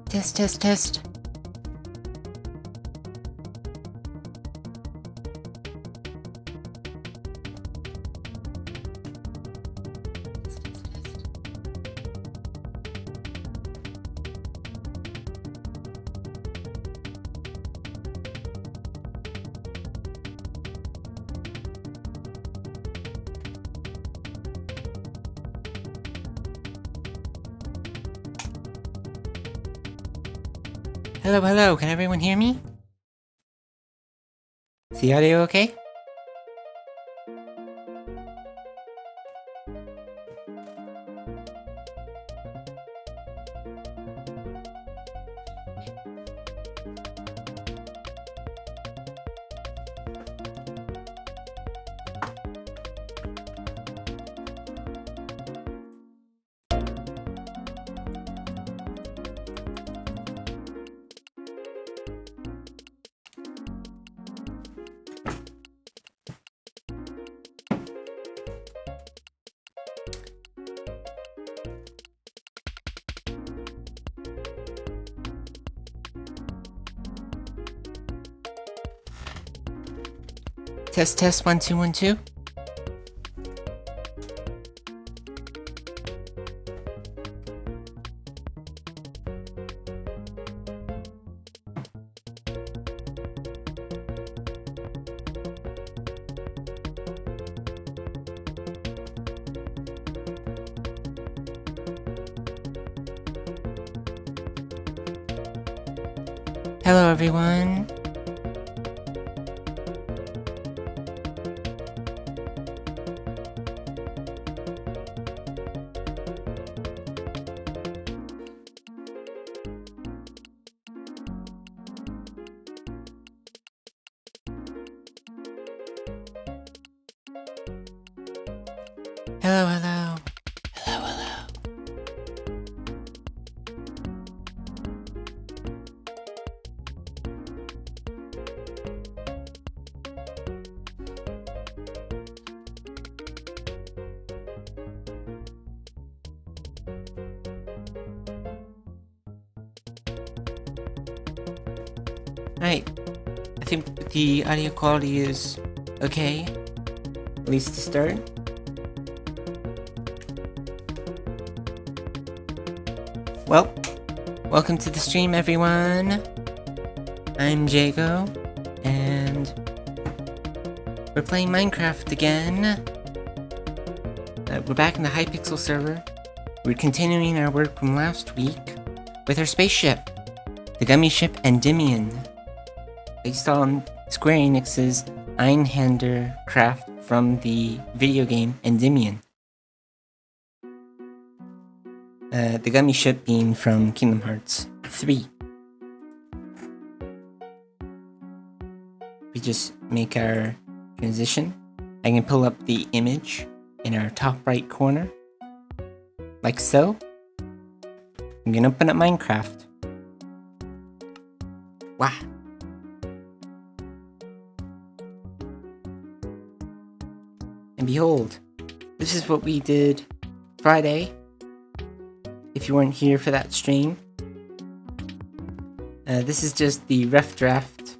Test, test, test. Hello, hello, can everyone hear me? Is the audio okay? Test, test, 1, 2, 1, 2. Hello, everyone. Hello, hello. Hello, hello. Alright, I think the audio quality is okay, at least to start. Well, welcome to the stream, everyone. I'm Jago, and we're playing Minecraft again. We're back in the Hypixel server. We're continuing our work from last week with our spaceship, the gummy ship Endymion, based on Square Enix's Einhander craft from the video game Endymion. The gummy ship being from Kingdom Hearts 3. We just make our transition. I can pull up the image in our top right corner, like so. I'm gonna open up Minecraft. Wow. And behold, this is what we did Friday. If you weren't here for that stream, this is just the rough draft,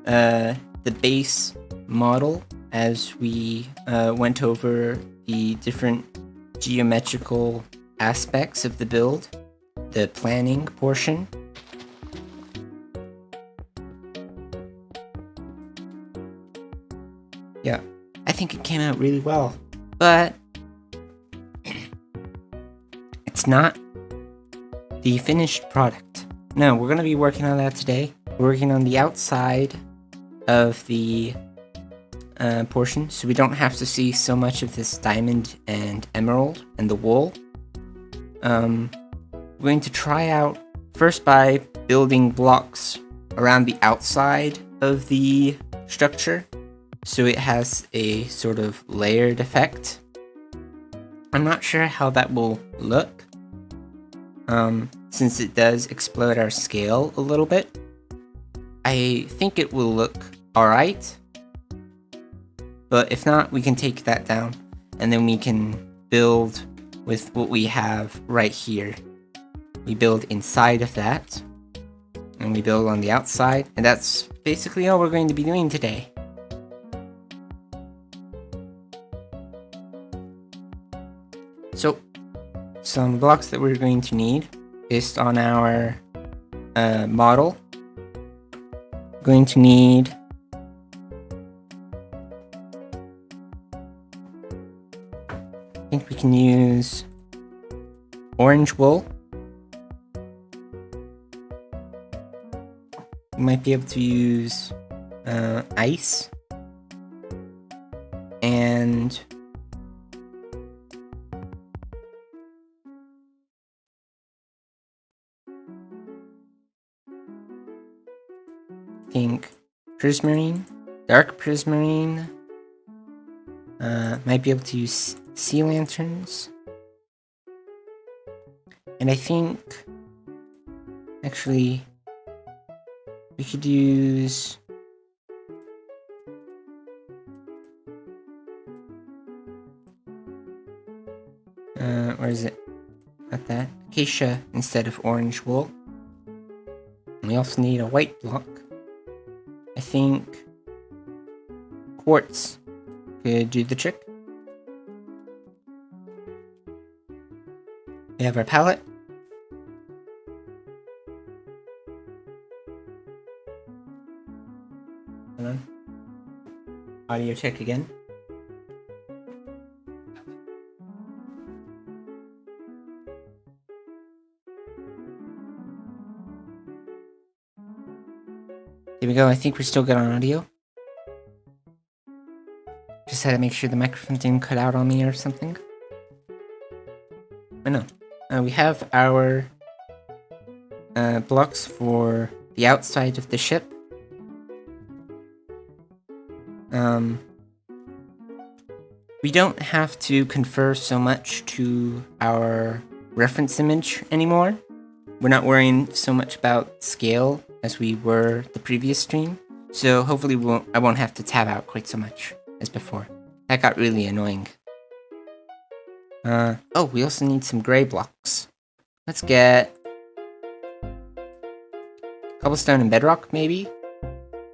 the base model as we went over the different geometrical aspects of the build, the planning portion. Yeah, I think it came out really well, but it's not the finished product. No, we're going to be working on that today. We're working on the outside of the portion, so we don't have to see so much of this diamond and emerald and the wool. We're going to try out first by building blocks around the outside of the structure, so it has a sort of layered effect. I'm not sure how that will look, since it does explode our scale a little bit. I think it will look alright, but if not, we can take that down, and then we can build with what we have right here, we build inside of that, and we build on the outside, and that's basically all we're going to be doing today. So, some blocks that we're going to need based on our model. Going to need I think we can use orange wool. We might be able to use ice and I think prismarine, dark prismarine. Might be able to use sea lanterns. And I think actually we could use where is it? Not that. Acacia instead of orange wool. And we also need a white block. I think quartz could do the trick. We have our palette. Hold on. Audio check again. There we go. I think we're still good on audio. Just had to make sure the microphone didn't cut out on me or something. But no. We have our blocks for the outside of the ship. We don't have to confer so much to our reference image anymore. We're not worrying so much about scale as we were the previous stream. So hopefully I won't have to tab out quite so much as before. That got really annoying. Oh, we also need some gray blocks. Let's get cobblestone and bedrock, maybe?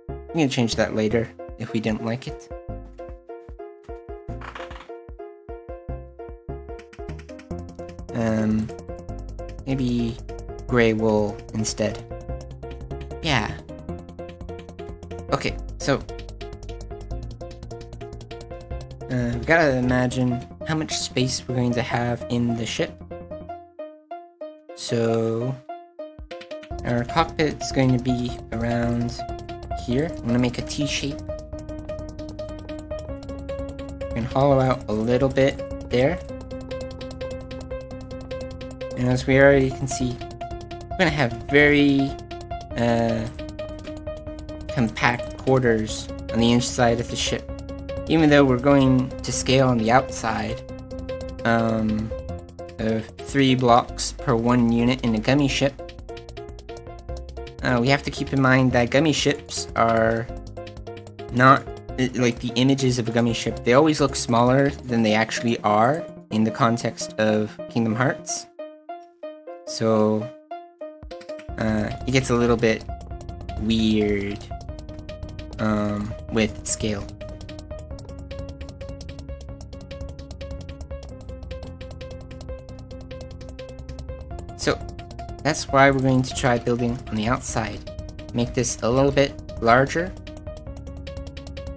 We can change that later if we didn't like it. Maybe gray wool instead. Yeah. Okay, so we gotta imagine how much space we're going to have in the ship. So our cockpit is going to be around here. I'm gonna make a T shape and hollow out a little bit there. And as we already can see, we're gonna have very compact quarters on the inside of the ship. Even though we're going to scale on the outside of 3 blocks per 1 unit in a gummy ship, we have to keep in mind that gummy ships are not like the images of a gummy ship. They always look smaller than they actually are in the context of Kingdom Hearts. So it gets a little bit weird with scale. So that's why we're going to try building on the outside. Make this a little bit larger.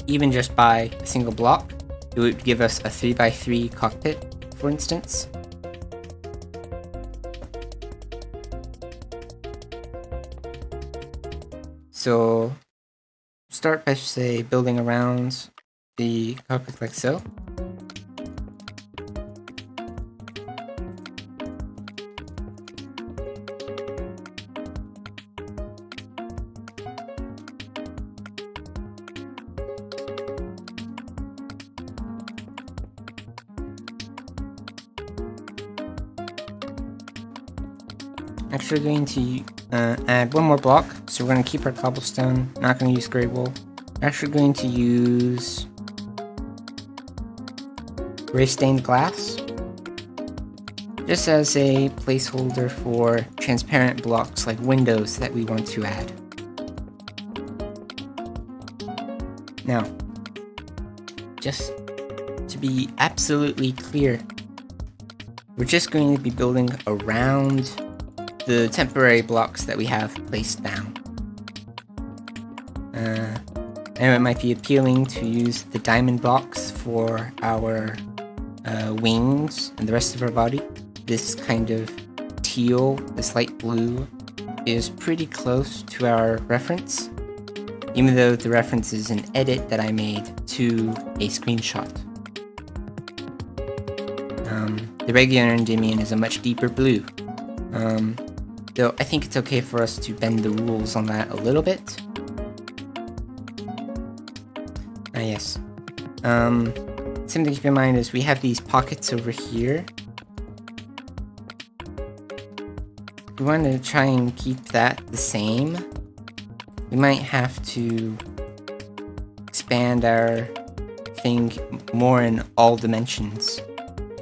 Even just by a single block, it would give us a 3x3 cockpit, for instance. So start by, say, building around the cockpit like so. Actually going to add one more block, so we're going to keep our cobblestone, not going to use gray wool. We're actually going to use gray stained glass. just as a placeholder for transparent blocks like windows that we want to add. Now, just to be absolutely clear, we're just going to be building around the temporary blocks that we have placed down. I know it might be appealing to use the diamond blocks for our wings and the rest of our body. This kind of teal, this light blue, is pretty close to our reference, even though the reference is an edit that I made to a screenshot. The regular Endymion is a much deeper blue, though I think it's okay for us to bend the rules on that a little bit. Yes. Something to keep in mind is we have these pockets over here. We want to try and keep that the same. We might have to expand our thing more in all dimensions.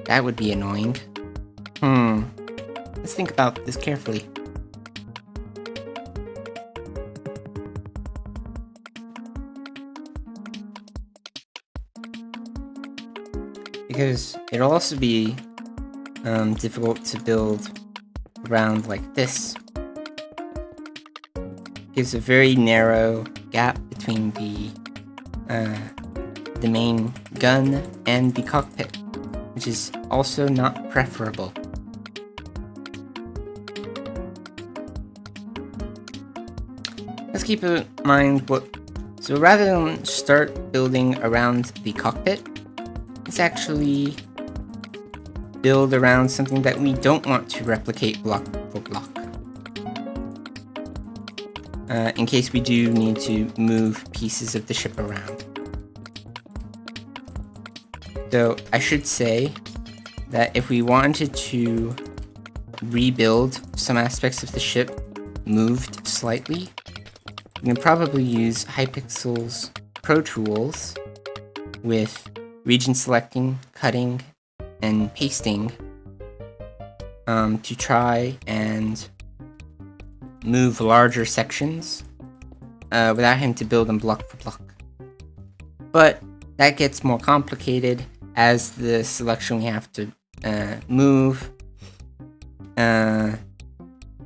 That would be annoying. Let's think about this carefully. Because it'll also be difficult to build around like this. Gives a very narrow gap between the main gun and the cockpit, which is also not preferable. Let's keep in mind so rather than start building around the cockpit, let's actually build around something that we don't want to replicate block for block. In case we do need to move pieces of the ship around. So I should say that if we wanted to rebuild some aspects of the ship moved slightly, we can probably use Hypixel's Pro Tools with region selecting, cutting, and pasting to try and move larger sections without having to build them block for block. But that gets more complicated as the selection we have to move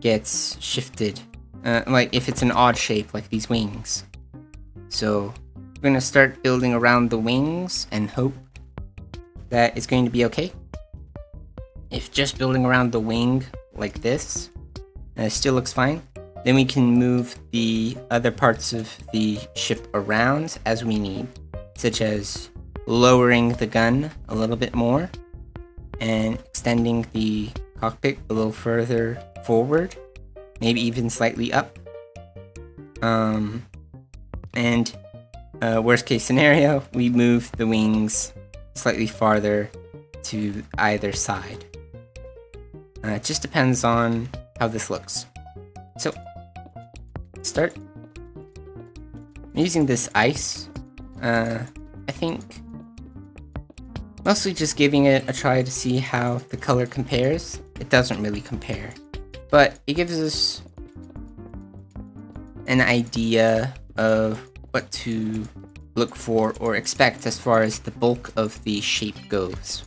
gets shifted. Like if it's an odd shape, like these wings. So we're going to start building around the wings and hope that it's going to be okay. If just building around the wing like this still looks fine, then we can move the other parts of the ship around as we need, such as lowering the gun a little bit more and extending the cockpit a little further forward, maybe even slightly up. And worst case scenario, we move the wings slightly farther to either side. It just depends on how this looks. So, start. I'm using this ice. I think mostly just giving it a try to see how the color compares. It doesn't really compare, but it gives us an idea of what to look for or expect as far as the bulk of the shape goes.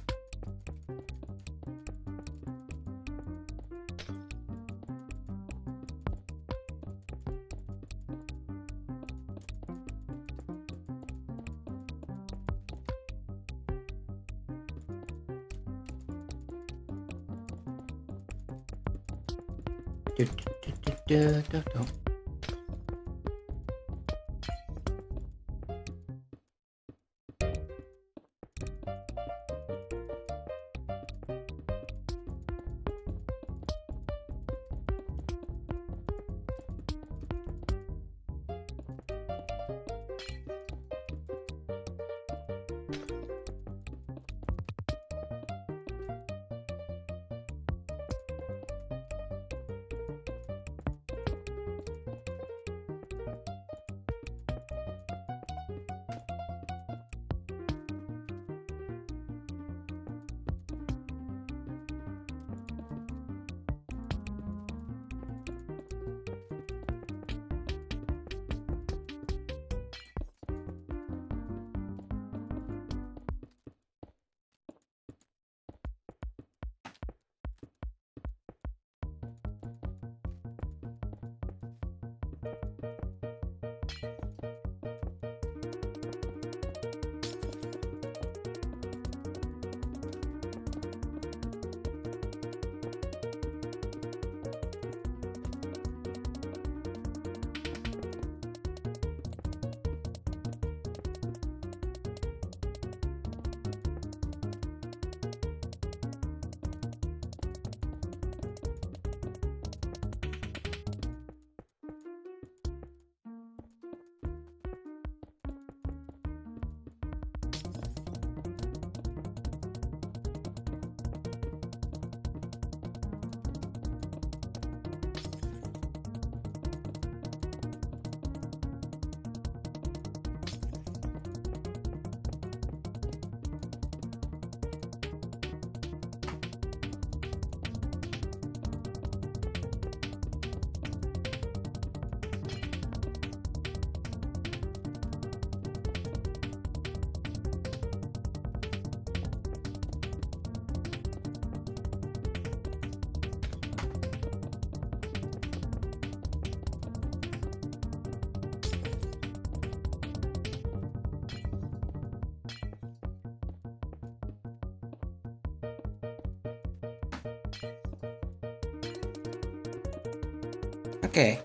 Okay.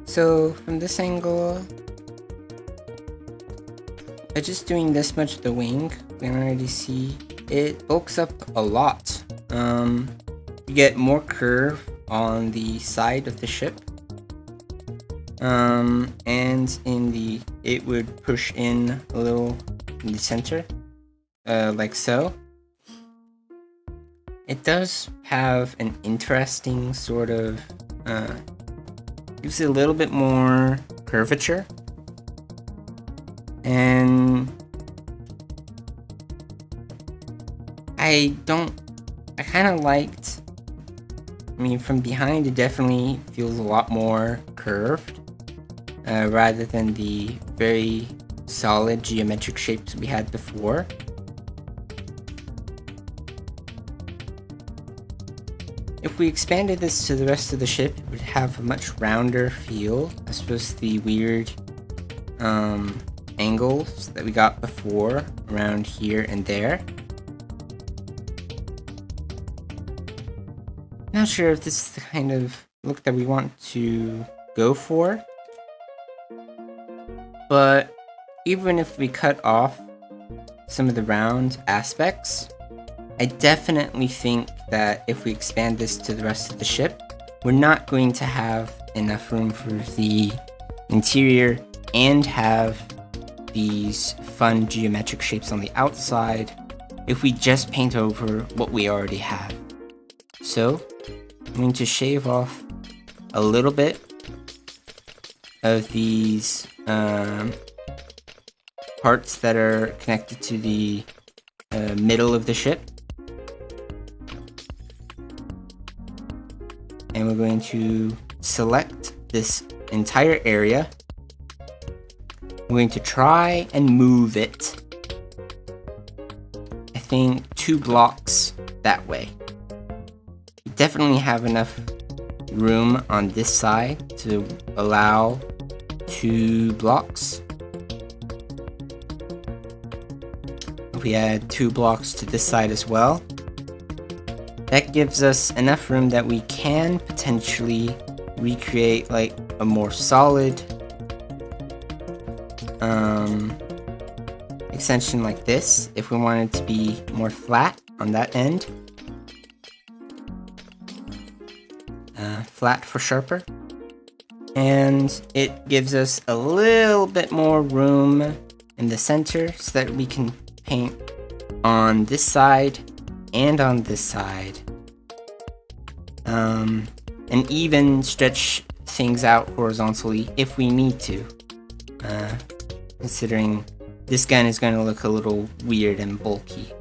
So from this angle, by just doing this much of the wing, we can already see it bulks up a lot. You get more curve on the side of the ship. And it would push in a little in the center, like so. It does have an interesting sort of, gives it a little bit more curvature. And I kind of liked, from behind it definitely feels a lot more curved, rather than the very solid geometric shapes we had before. If we expanded this to the rest of the ship, it would have a much rounder feel, as opposed to the weird angles that we got before around here and there. Not sure if this is the kind of look that we want to go for, but even if we cut off some of the round aspects, I definitely think that if we expand this to the rest of the ship, we're not going to have enough room for the interior and have these fun geometric shapes on the outside if we just paint over what we already have. So I'm going to shave off a little bit of these parts that are connected to the middle of the ship. And we're going to select this entire area. I'm going to try and move it, I think 2 blocks that way. We definitely have enough room on this side to allow 2 blocks. If we add 2 blocks to this side as well, that gives us enough room that we can potentially recreate like a more solid extension like this if we wanted to be more flat on that end. Flat for sharper. And it gives us a little bit more room in the center so that we can paint on this side and on this side. And even stretch things out horizontally if we need to. Considering this gun is going to look a little weird and bulky.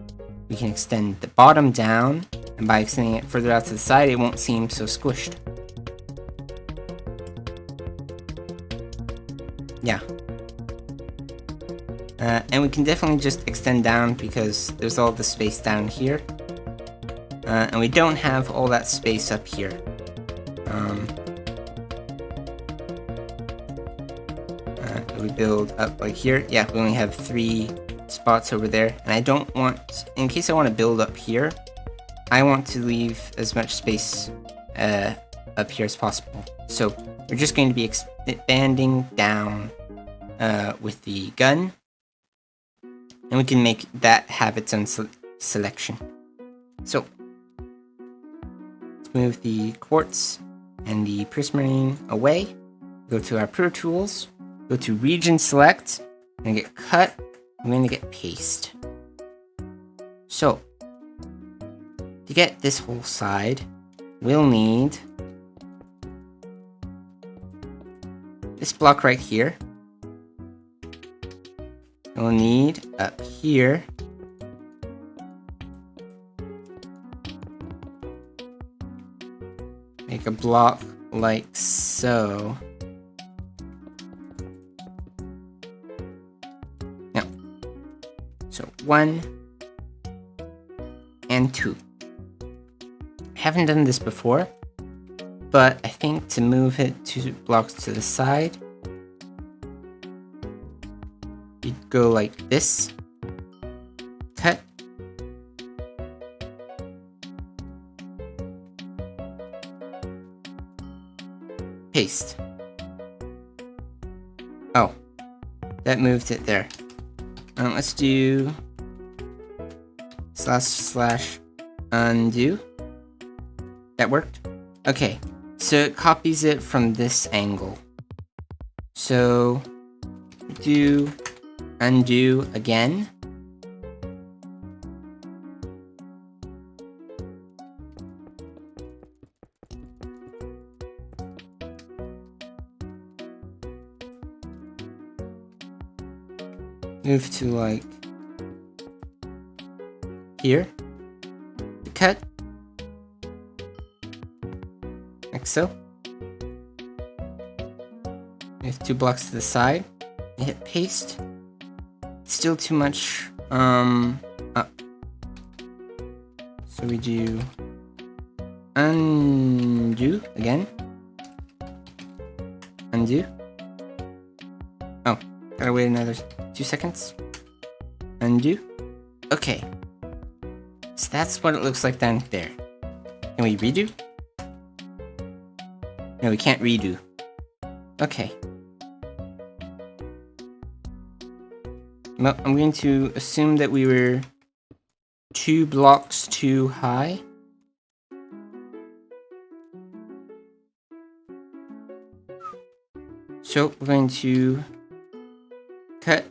We can extend the bottom down, and by extending it further out to the side, it won't seem so squished. Yeah. And we can definitely just extend down because there's all the space down here. And we don't have all that space up here. We build up like here. Yeah, we only have 3 spots over there. And I don't want, in case I want to build up here, I want to leave as much space up here as possible. So we're just going to be expanding down with the gun. And we can make that have its own selection. So let's move the quartz and the prismarine away. Go to our Pro Tools. Go to Region Select. I'm going to get Cut. I'm going to get Paste. So to get this whole side, we'll need this block right here. We'll need up here make a block like so. Now, so 1 and 2. I haven't done this before, but I think to move it 2 blocks to the side, you'd go like this, cut, paste. Oh, that moved it there. Let's do // undo. That worked? Okay, so it copies it from this angle. So do undo again. Move to like here. Cut. Like so. Move 2 blocks to the side. Hit paste. Still too much up. So we do undo again. Undo. Oh, gotta wait another 2 seconds. Undo. Okay. So that's what it looks like down there. Can we redo? No, we can't redo. Okay. Well, I'm going to assume that we were 2 blocks too high. So we're going to cut,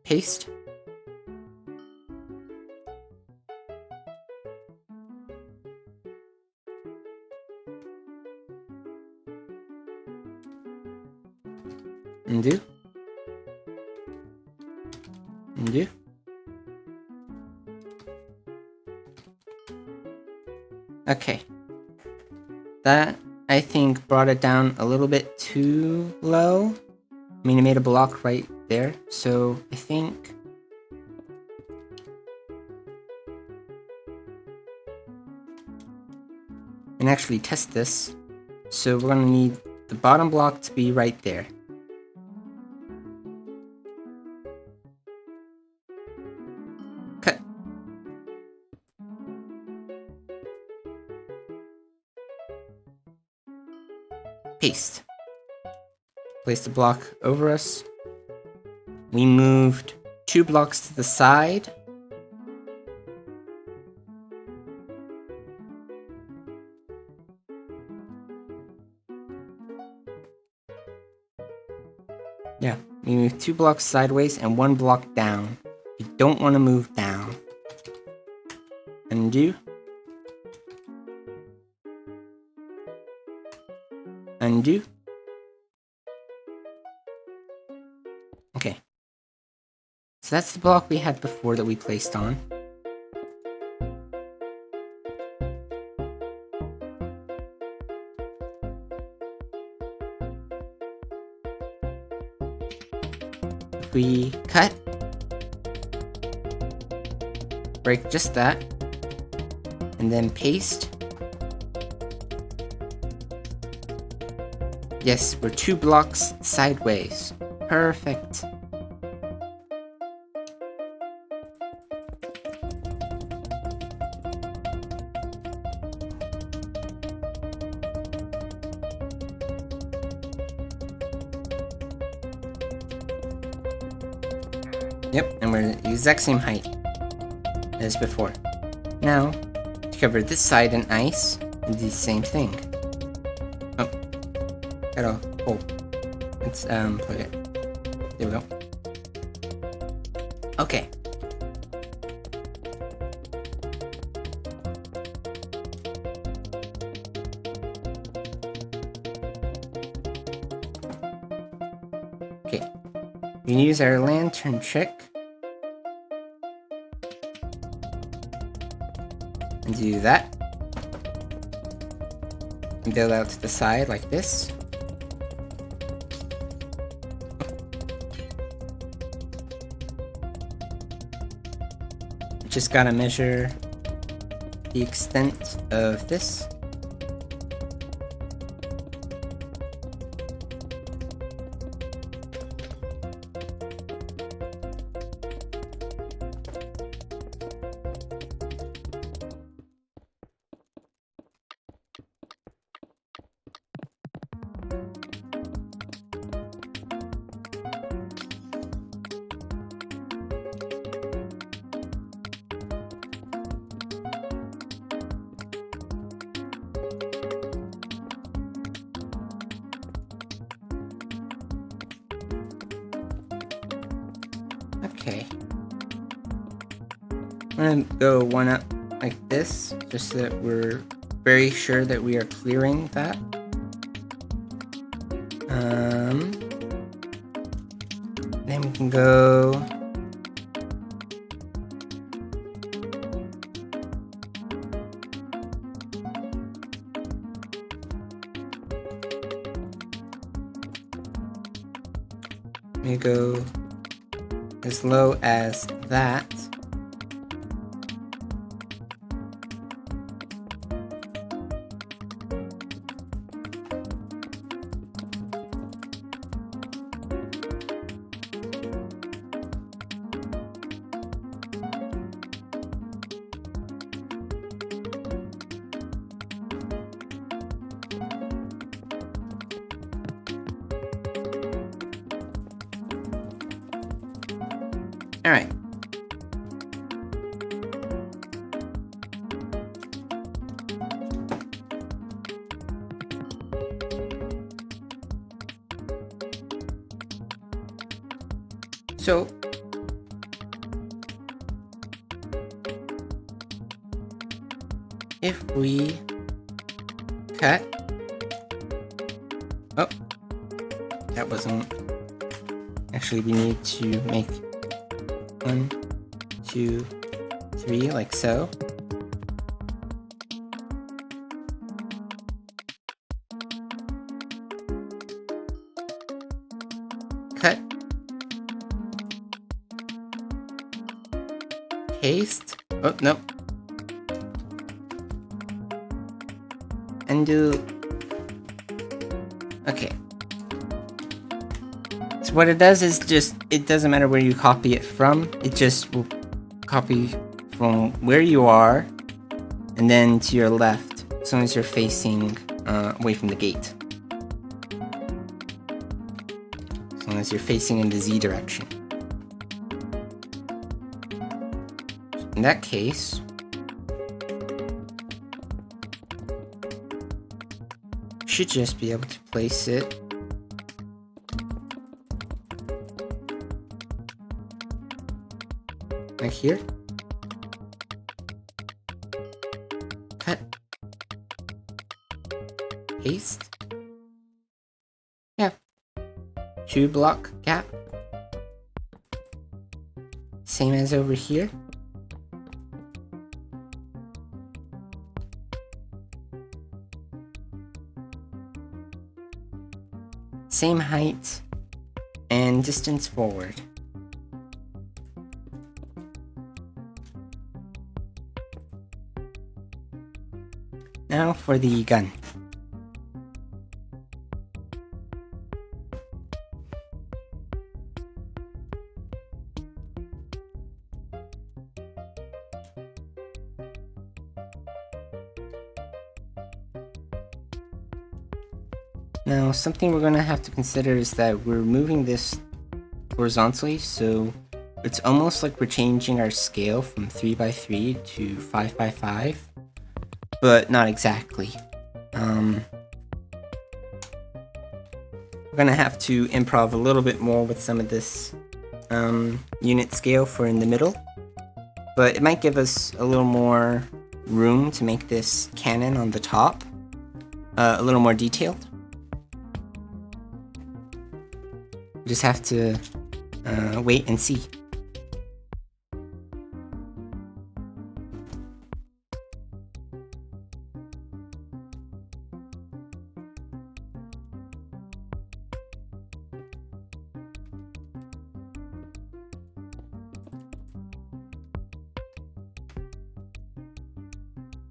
paste, undo, undo. Okay, that I think brought it down a little bit too low. I mean, it made a block right there, so I think and actually test this. So we're gonna need the bottom block to be right there. Cut. Paste. Place the block over us. We moved 2 blocks to the side. Yeah, we move 2 blocks sideways and 1 block down. You don't want to move down. Undo. Undo. Okay. So that's the block we had before that we placed on. If we cut, break just that, and then paste. Yes, we're 2 blocks sideways. Perfect. Yep, and we're the exact same height as before. Now, to cover this side in ice, do the same thing. Oh, got a hole. Let's plug it. There we go. Okay. Okay. We use our lantern trick and do that. And build out to the side like this. Just gotta measure the extent of this. Okay. I'm gonna go one up like this, just so that we're very sure that we are clearing that. Then we can go go as low as that. All right. So if we cut, oh, that wasn't, actually we need to make 1, 2, 3, like so. Cut. Paste. Oh, no. Undo. Okay. So what it does is just, it doesn't matter where you copy it from, it just will copy from where you are and then to your left, as long as you're facing away from the gate. As long as you're facing in the Z direction. In that case, you should just be able to place it like here. Cut. Paste. Yeah. 2 block gap. Same as over here. Same height and distance forward. Now for the gun. Now, something we're going to have to consider is that we're moving this horizontally, so it's almost like we're changing our scale from 3x3 to 5x5, but not exactly. We're going to have to improv a little bit more with some of this unit scale for in the middle, but it might give us a little more room to make this cannon on the top a little more detailed. Just have to wait and see.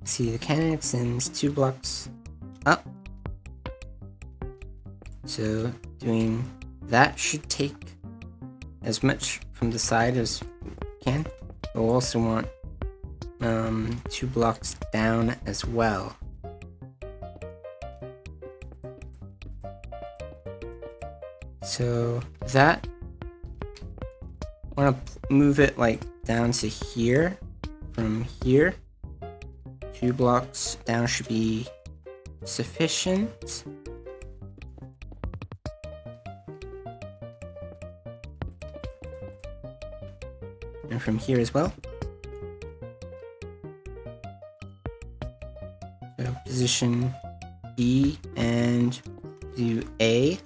See, the cannon extends 2 blocks up. So doing that should take as much from the side as we can. We'll also want 2 blocks down as well. So that, I want to move it like down to here. From here, 2 blocks down should be sufficient. from here as well. So position E and do A.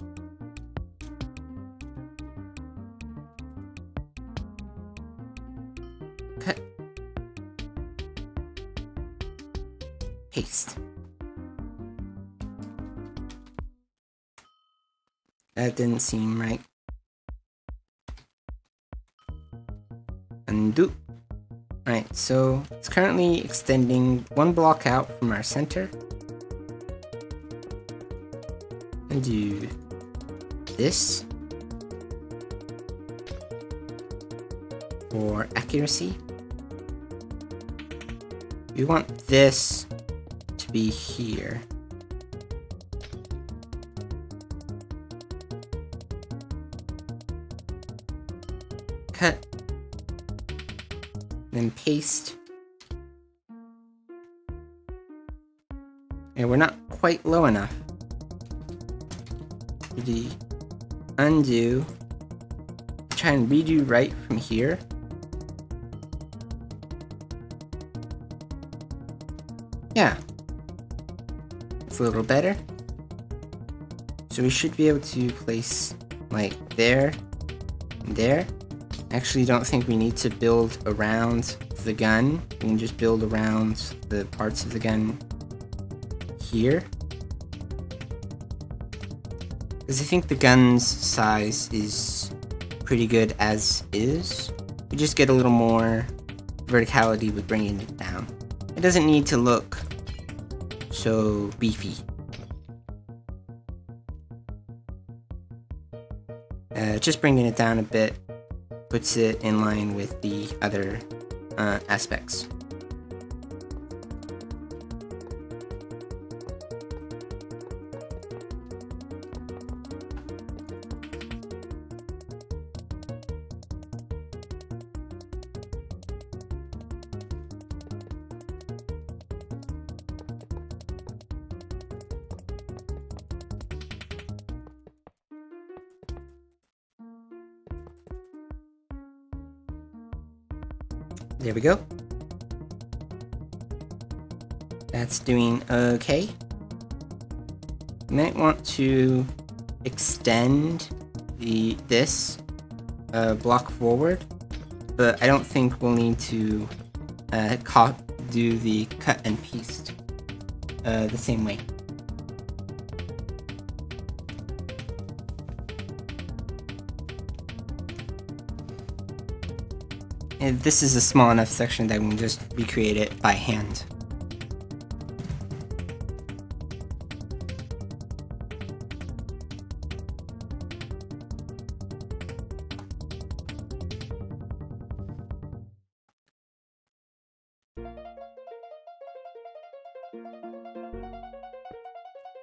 Cut. Paste. That didn't seem right. Undo. Alright, so it's currently extending one block out from our center. And do this for accuracy. We want this to be here. Cut. Then paste. And we're not quite low enough. Undo. Try and redo right from here. Yeah. It's a little better. So we should be able to place like there and there. Actually, don't think we need to build around the gun. We can just build around the parts of the gun here. Because I think the gun's size is pretty good as is. We just get a little more verticality with bringing it down. It doesn't need to look so beefy. Just bringing it down a bit puts it in line with the other aspects. There we go. That's doing okay. You might want to extend this block forward, but I don't think we'll need to do the cut and paste the same way. And this is a small enough section that we can just recreate it by hand.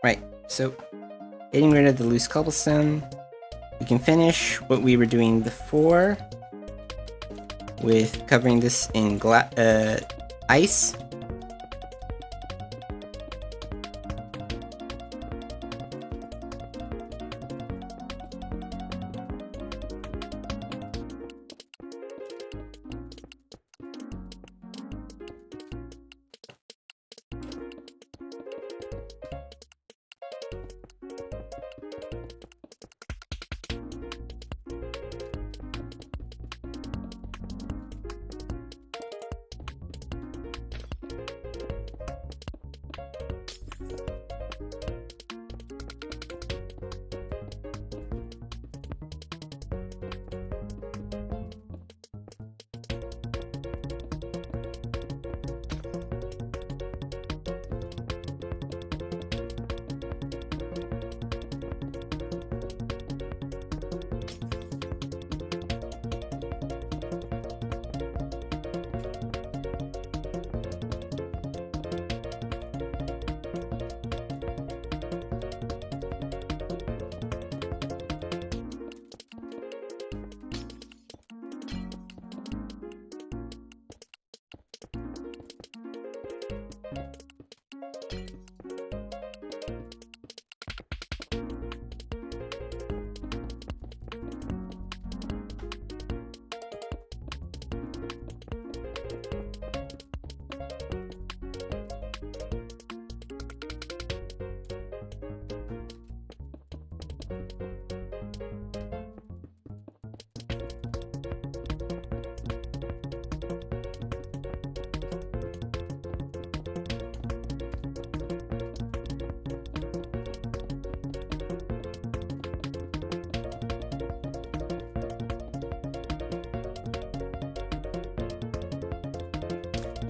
Right, so getting rid of the loose cobblestone, we can finish what we were doing before with covering this in ice.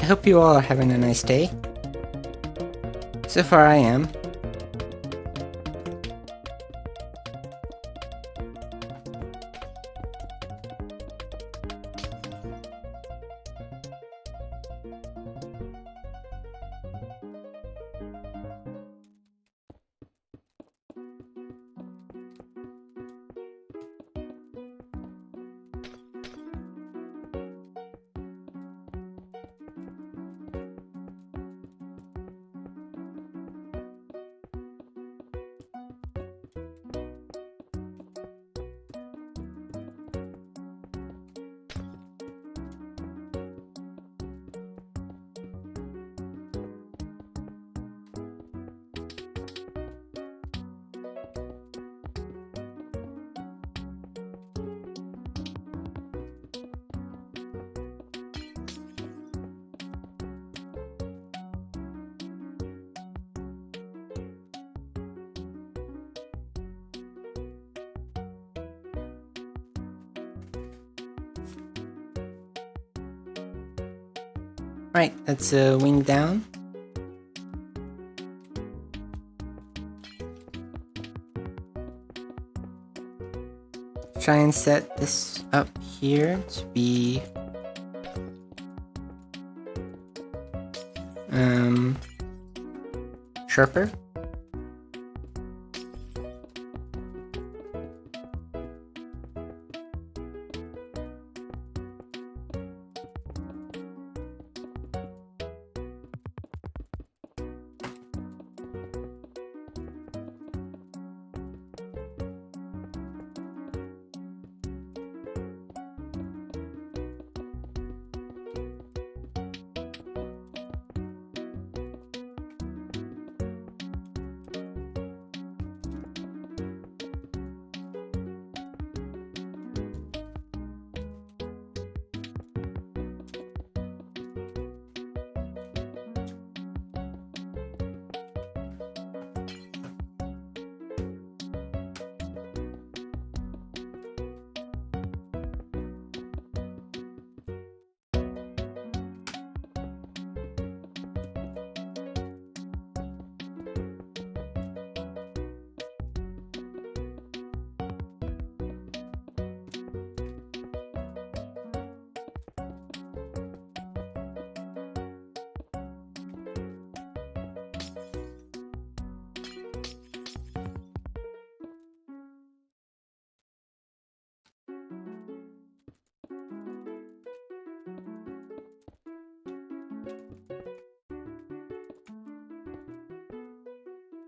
I hope you all are having a nice day. So far I am. Right, that's a wing down. Try and set this up here to be sharper.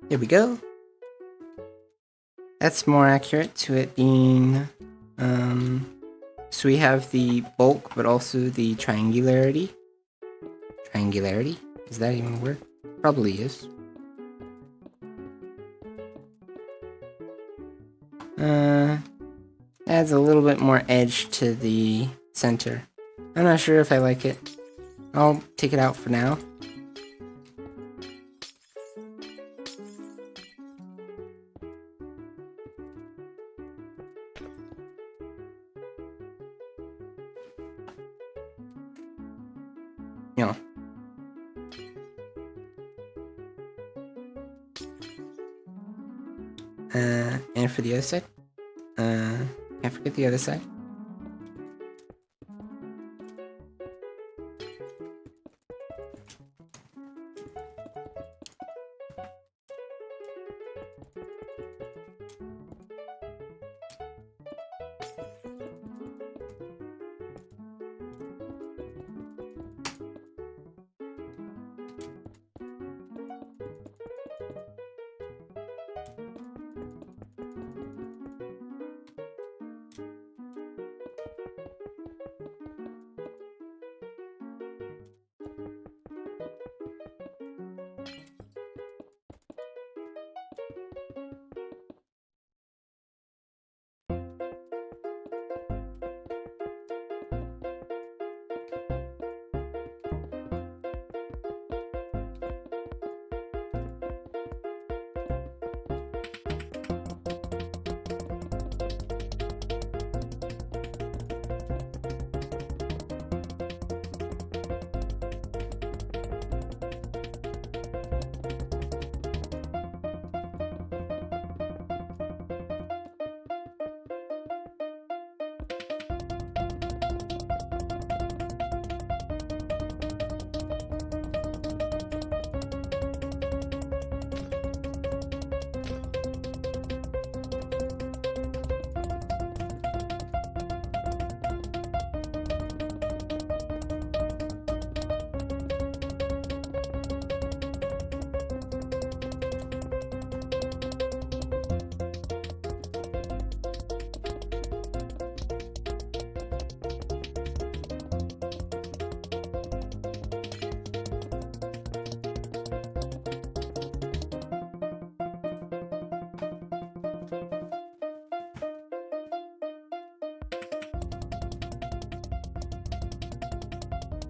There we go. That's more accurate to it being, so we have the bulk, but also the triangularity. Triangularity? Is that even a word? Probably is. Adds a little bit more edge to the center. I'm not sure if I like it. I'll take it out for now. Yeah. And for the other side. Can't forget the other side.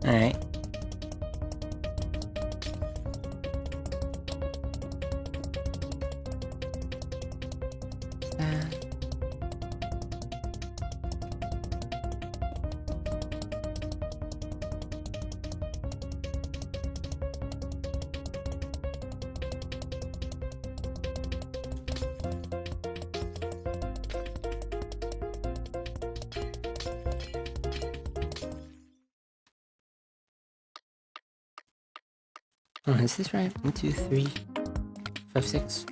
Alright. Oh, is this right? 1, 2, 3, 5, 6.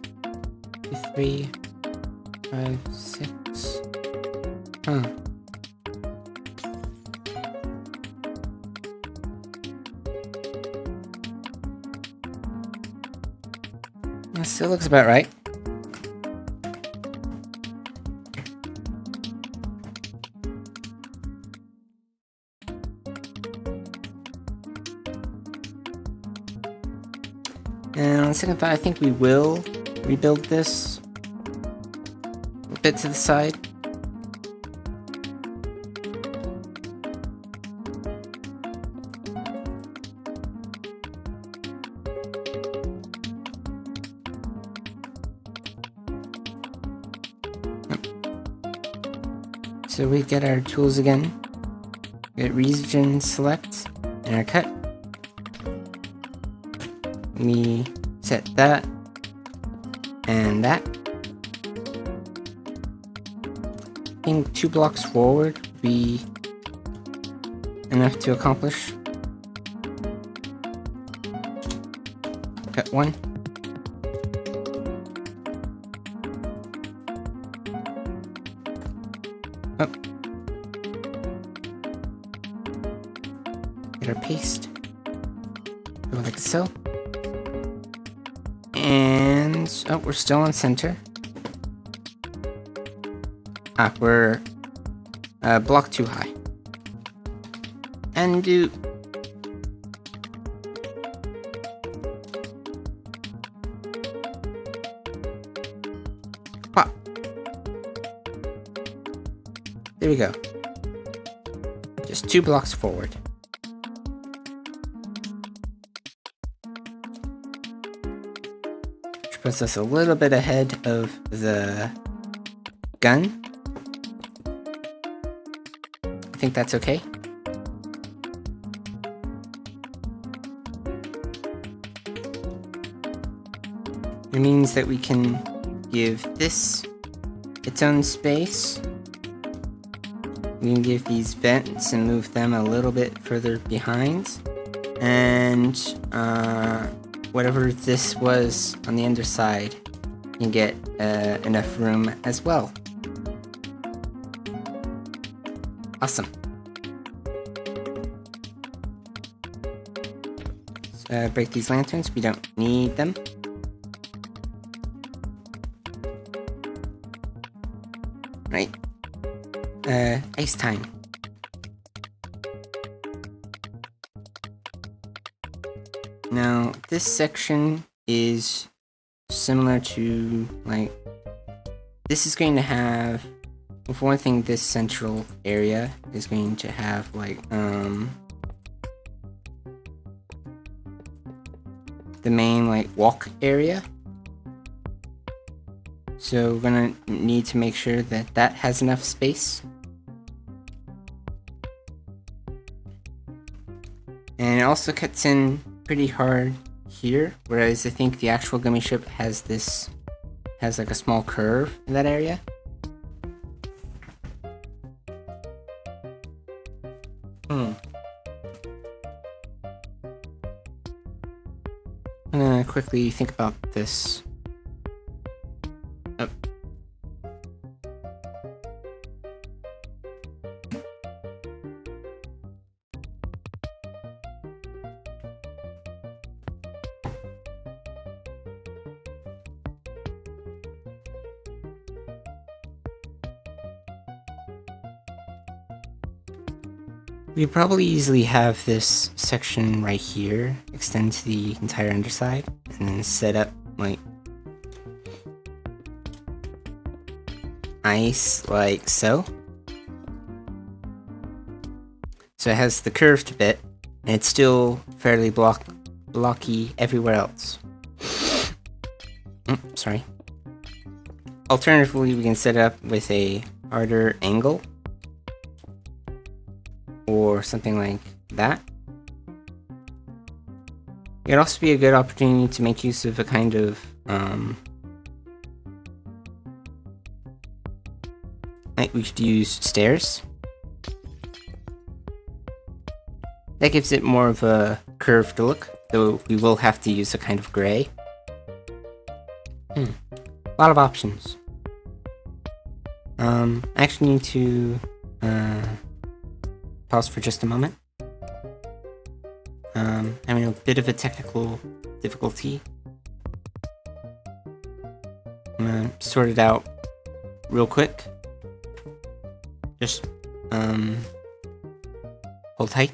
2, 3, 5, 6. Huh. That still looks about right. And on second thought, I think we will rebuild this a bit to the side. So we get our tools again. We get region select and our cut. We set that and that. I think 2 blocks forward would be enough to accomplish. Cut 1. Up. Get our paste. Go like so. And oh, we're still on center. Ah, we're block too high. And do pop. There we go. Just 2 blocks forward. Puts us a little bit ahead of the gun. I think that's okay. It means that we can give this its own space. We can give these vents and move them a little bit further behind. And whatever this was on the underside, you can get enough room as well. Awesome. So, break these lanterns, we don't need them. Right. Ice time. Now, this section is similar to, like, this is going to have, well, for one thing, this central area is going to have, like, the main, like, walk area. So we're gonna need to make sure that that has enough space. And it also cuts in pretty hard here, whereas I think the actual gummy ship has like a small curve in that area. I'm gonna quickly think about this. Oh. We probably easily have this section right here extend to the entire underside and then set up like ice like so. So it has the curved bit and it's still fairly blocky everywhere else. Sorry. Alternatively, we can set it up with a harder angle, or something like that. It could also be a good opportunity to make use of a kind of we could use stairs. That gives it more of a curved look, though we will have to use a kind of gray. A lot of options. I actually need to pause for just a moment. Having a bit of a technical difficulty. I'm gonna sort it out real quick. Just hold tight.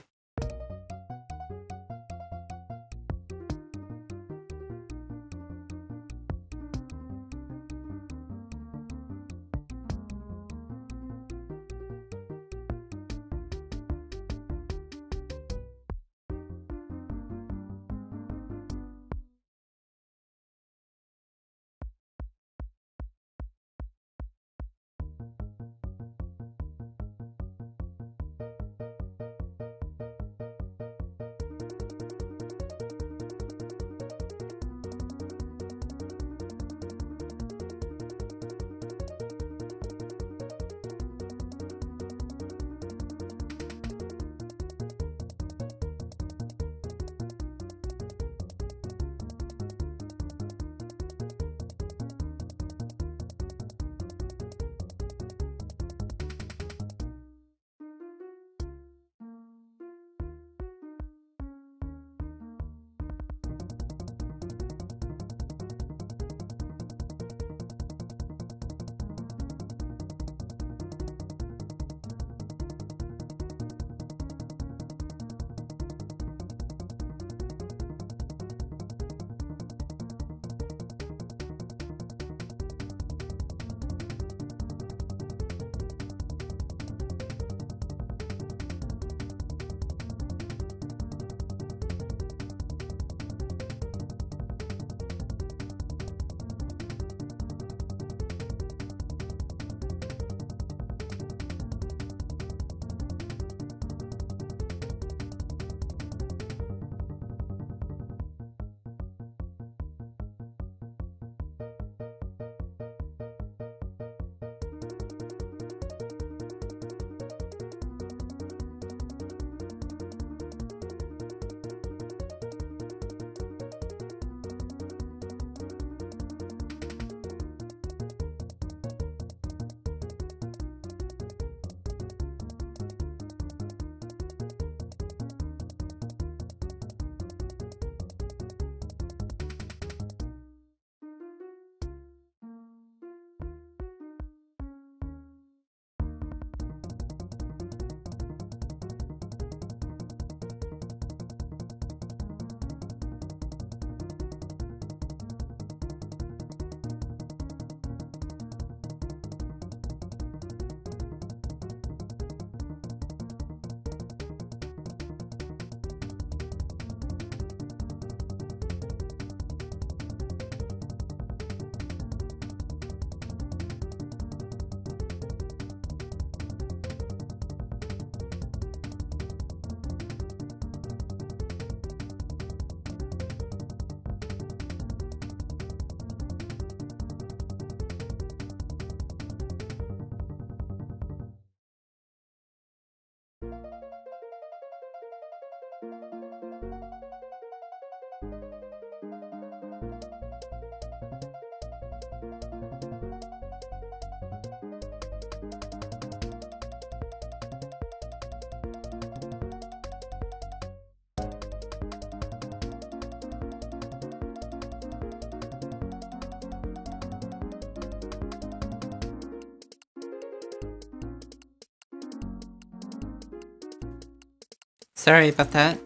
Sorry about that.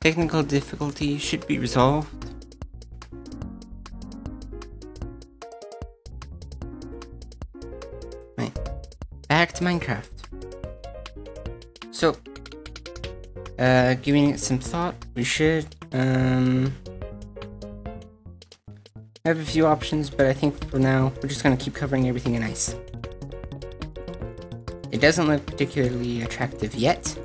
Technical difficulty should be resolved. Right. Back to Minecraft. So, giving it some thought, we should, have a few options, but I think for now, we're just gonna keep covering everything in ice. It doesn't look particularly attractive yet.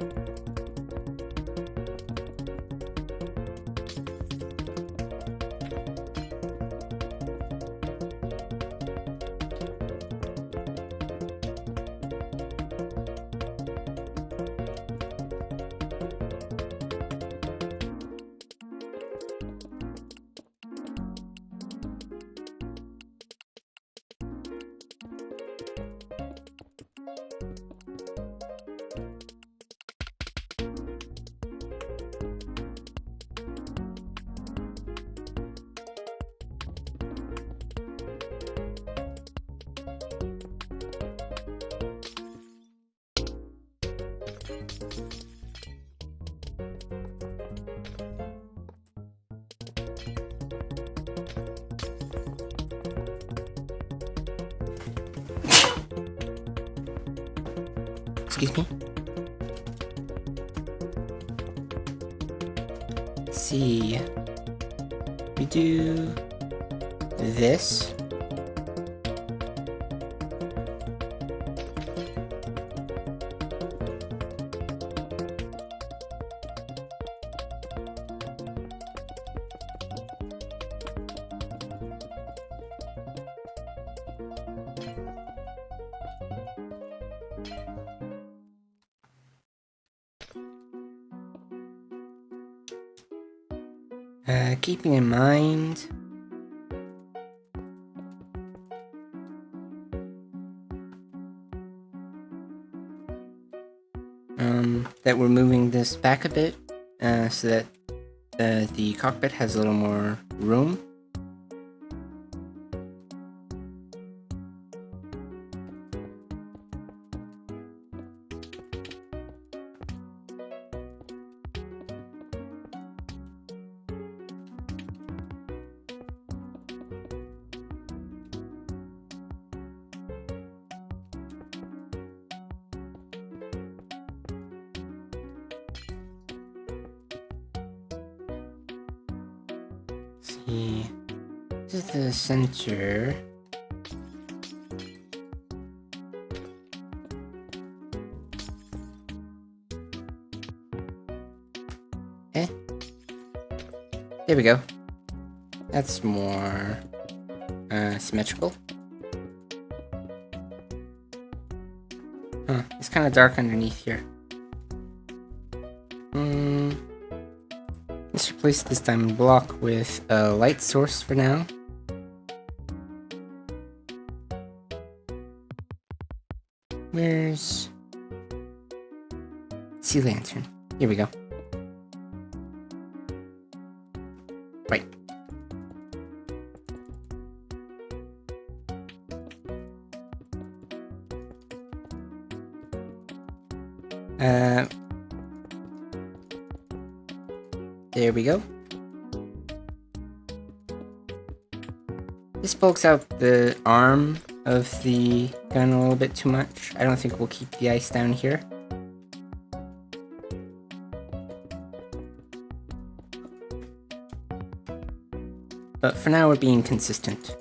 Excuse me? Let's see. We do this. Keeping in mind that we're moving this back a bit so that the cockpit has a little more room. See, this is the center. Eh? There we go. That's more symmetrical. Huh, it's kind of dark underneath here. Let's replace this diamond block with a light source for now. Where's sea lantern? Here we go. Right. There we go. This bulks out the arm of the gun a little bit too much. I don't think we'll keep the ice down here. But for now, we're being consistent.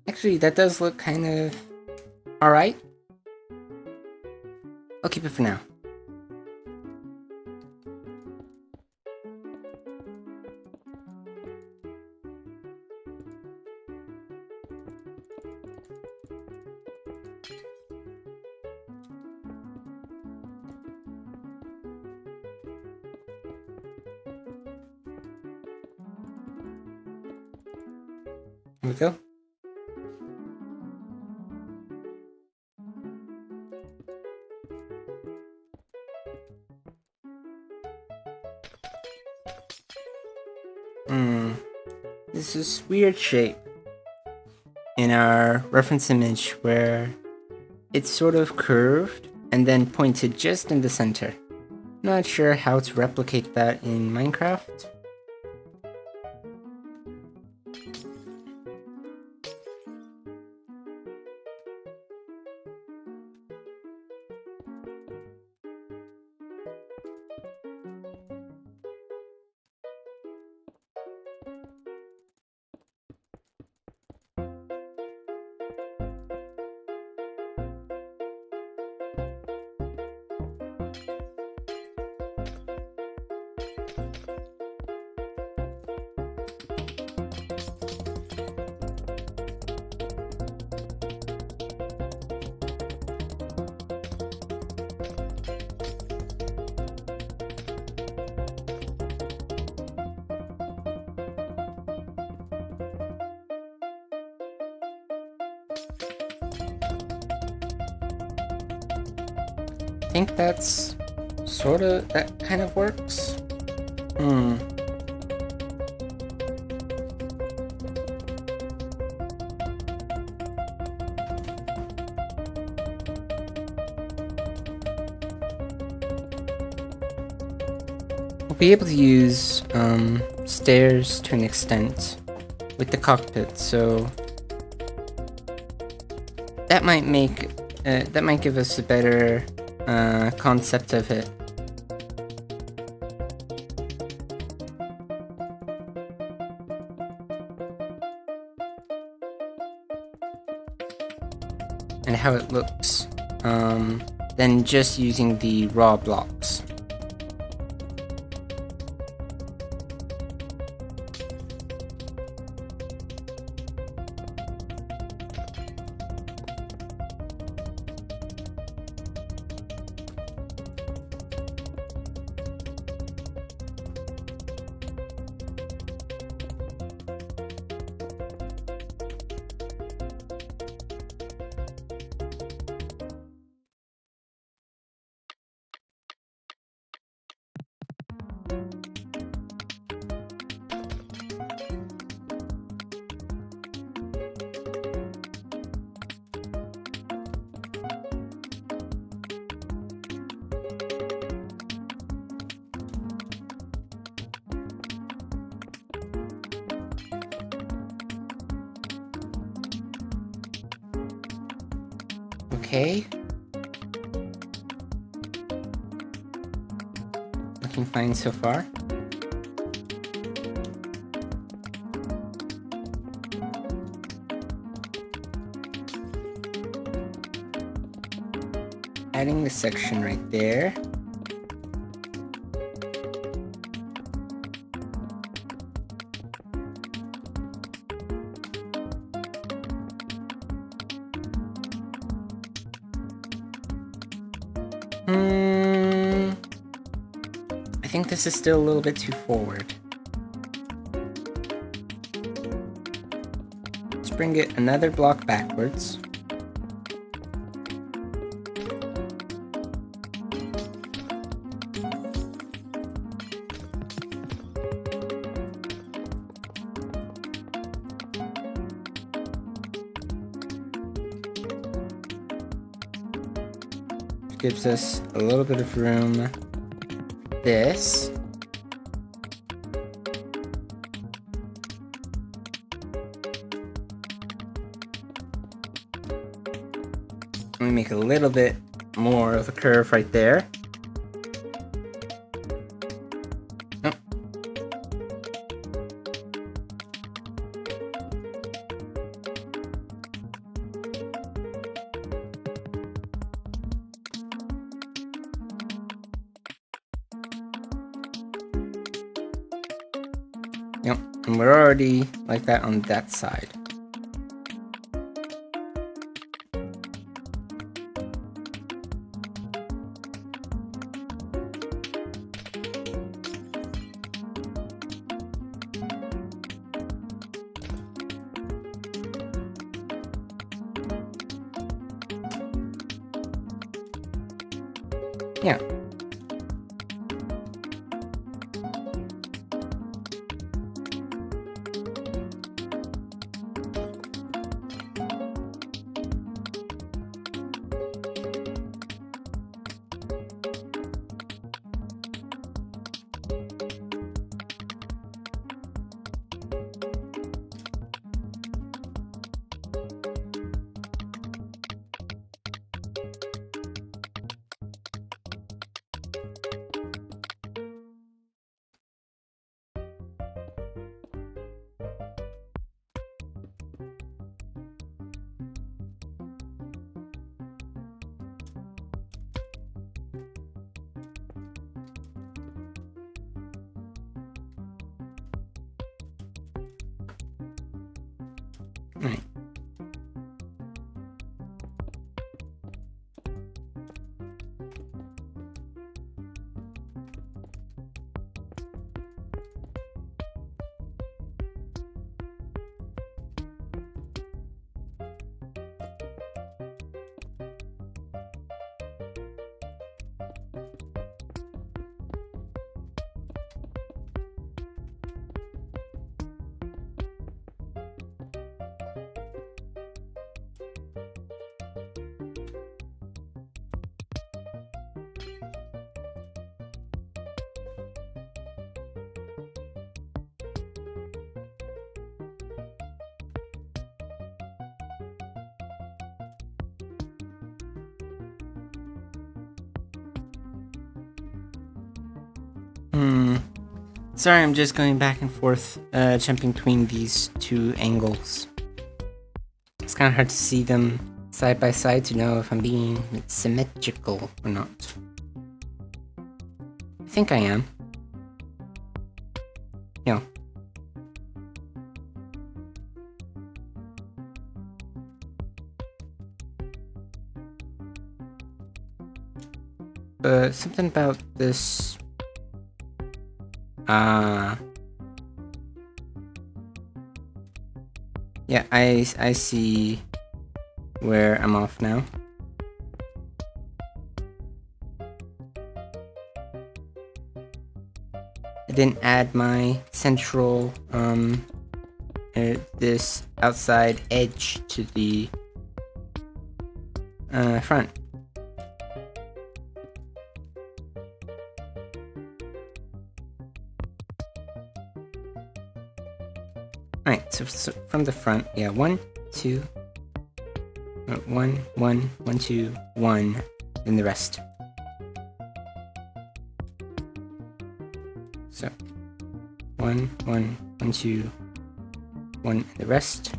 Actually, that does look kind of alright. I'll keep it for now. Here we go. This is weird shape in our reference image where it's sort of curved and then pointed just in the center. Not sure how to replicate that in Minecraft. I think that's that kind of works. We'll be able to use stairs to an extent with the cockpit, so that might give us a better concept of it. And how it looks than just using the raw blocks. Okay. Looking fine so far. Adding the section right there. I think this is still a little bit too forward. Let's bring it another block backwards. Gives us a little bit of room. This. Let me make a little bit more of a curve right there. Oh. Yep, and we're already like that on that side. Yeah. Right. Sorry, I'm just going back and forth, jumping between these two angles. It's kind of hard to see them side by side to know if I'm being symmetrical or not. I think I am. Yeah. Something about this... Yeah, I see where I'm off now. I didn't add my central, this outside edge to the, front. Alright, so from the front, yeah, 1, 2, 1, 1, 1, 2, 1, and the rest. So, 1, 1, 1, 2, 1, and the rest.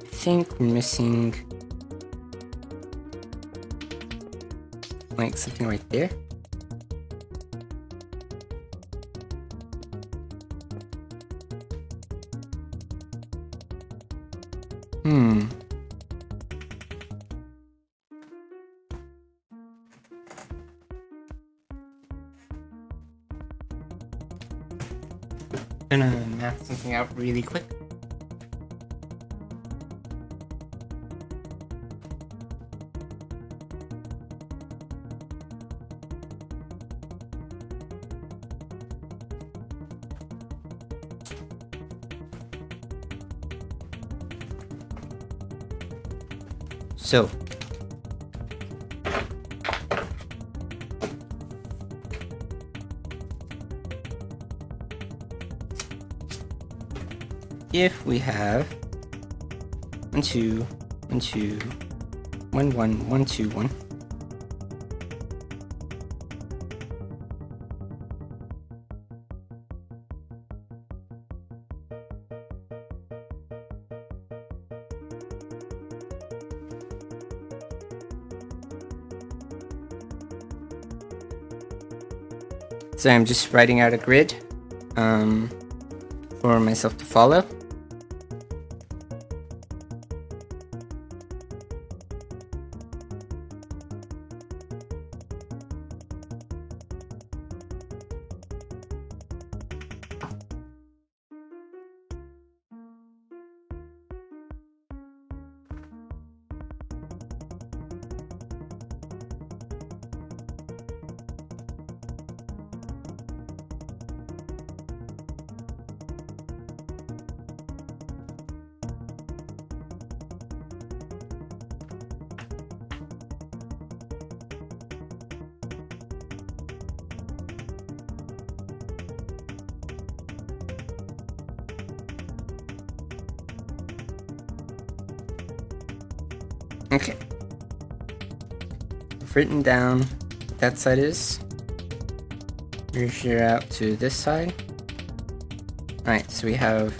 I think we're missing like something right there. Gonna map something out really quick. So, if we have 1, 2, 1, 2, 1, 1, 1, 2, 1. So I'm just writing out a grid for myself to follow. Okay. I've written down what that side is. Measure out to this side. Alright, so we have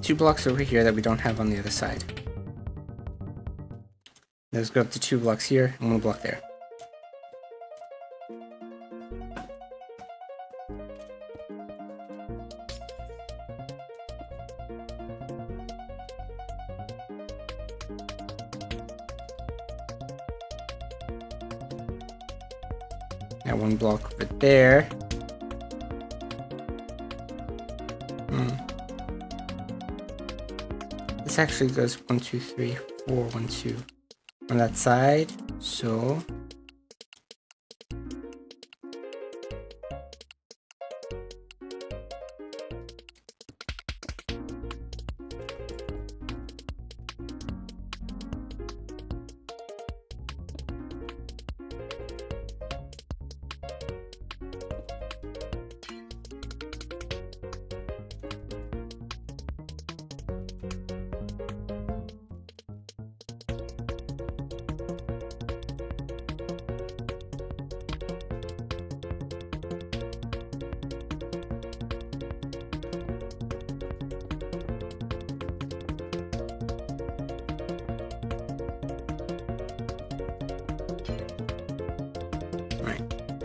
2 blocks over here that we don't have on the other side. Let's go up to 2 blocks here and 1 block there. Now 1 block over there. This actually goes 1, 2, 3, 4, 1, 2 on that side. So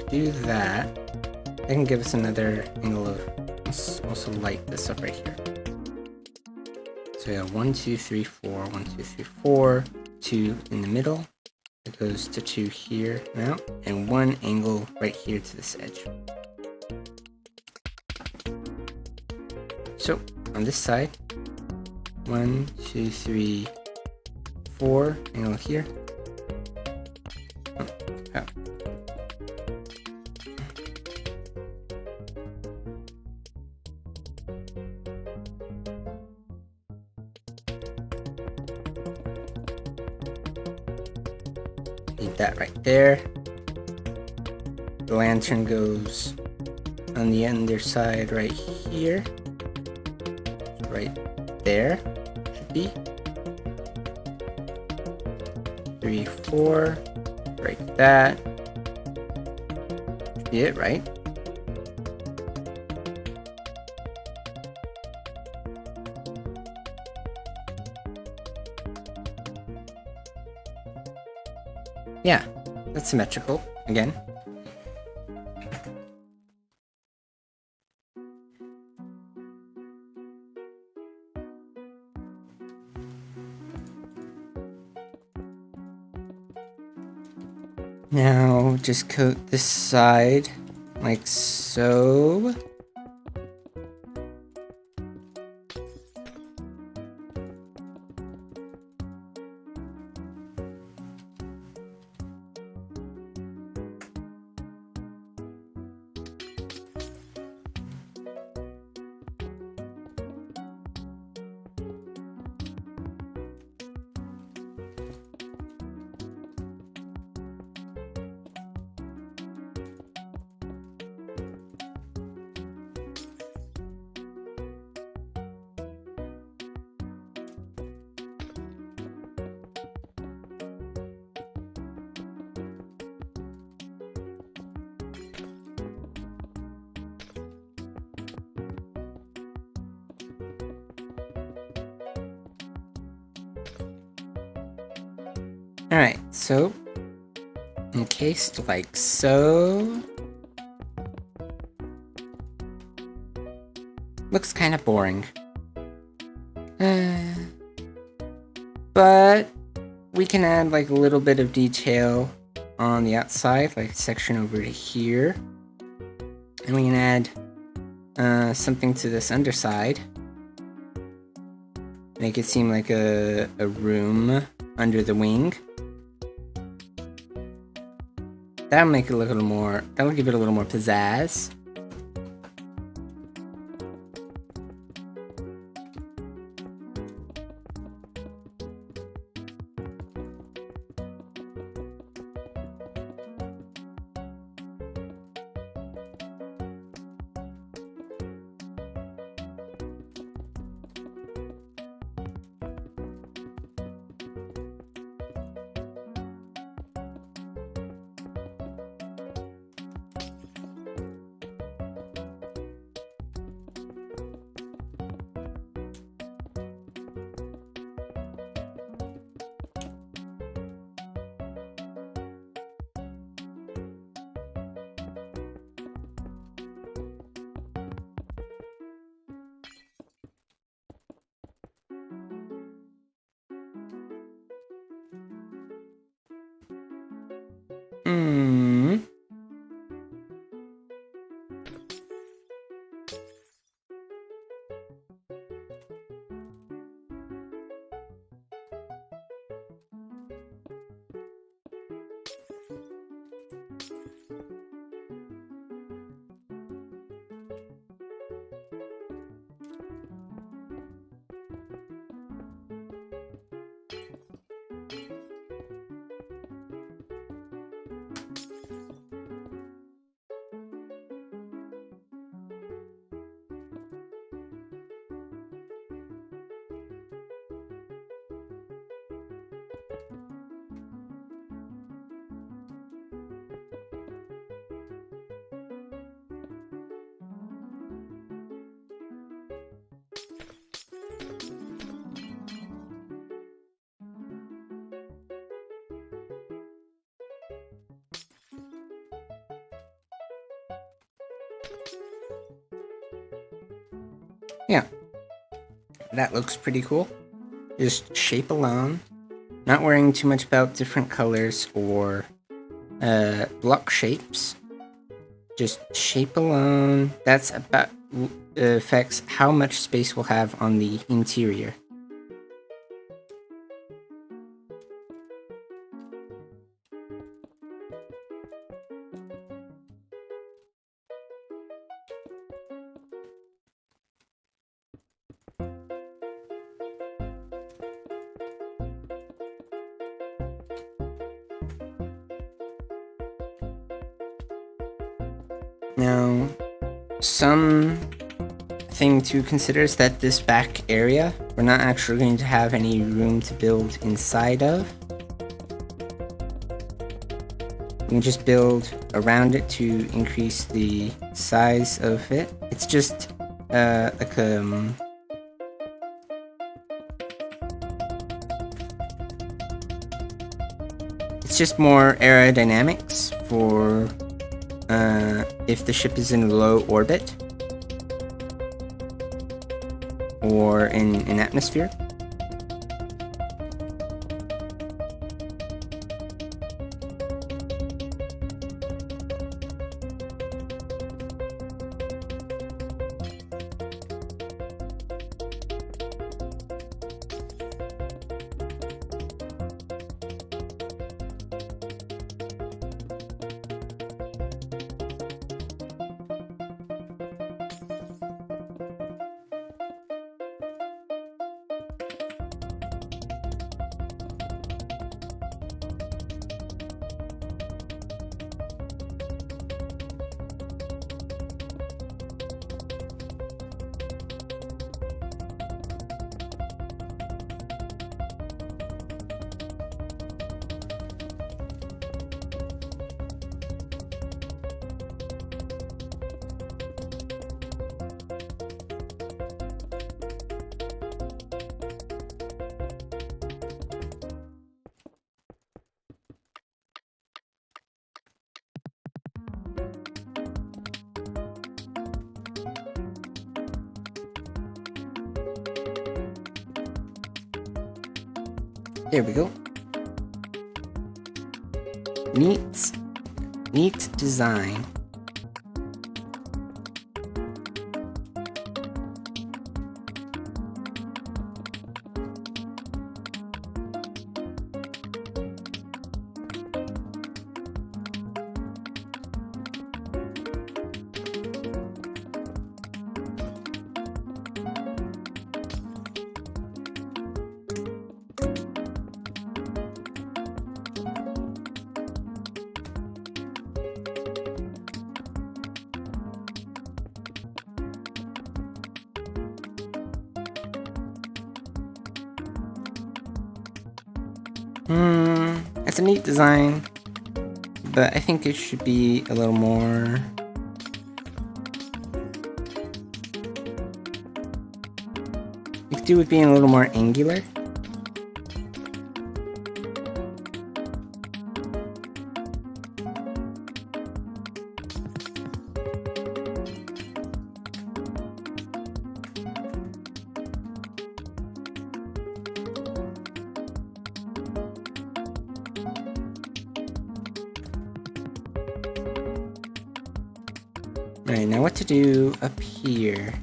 do that, that can give us another angle of, let's also light this up right here. So we have 1, 2, 3, 4, 1, 2, 3, 4, 2 in the middle, it goes to 2 here now, and 1 angle right here to this edge. So on this side, 1, 2, 3, 4, angle here. Leave that right there. The lantern goes on the underside right here. Right there should be. 3, 4. Break that. Should be it, right? Yeah, that's symmetrical again. Now just coat this side like so. Alright, so encased like so. Looks kind of boring. But we can add like a little bit of detail on the outside, like a section over to here. And we can add something to this underside. Make it seem like a room under the wing. That'll make it look a little more, that'll give it a little more pizzazz. Yeah, that looks pretty cool. Just shape alone. Not worrying too much about different colors or block shapes. Just shape alone. That's about affects how much space we'll have on the interior. Now, something to consider is that this back area, we're not actually going to have any room to build inside of. We can just build around it to increase the size of it. It's just like it's just more aerodynamics for if the ship is in low orbit or in atmosphere. There we go. Neat design. It's a neat design, but I think it should be a little more... You could do with being a little more angular. Alright, now what to do up here?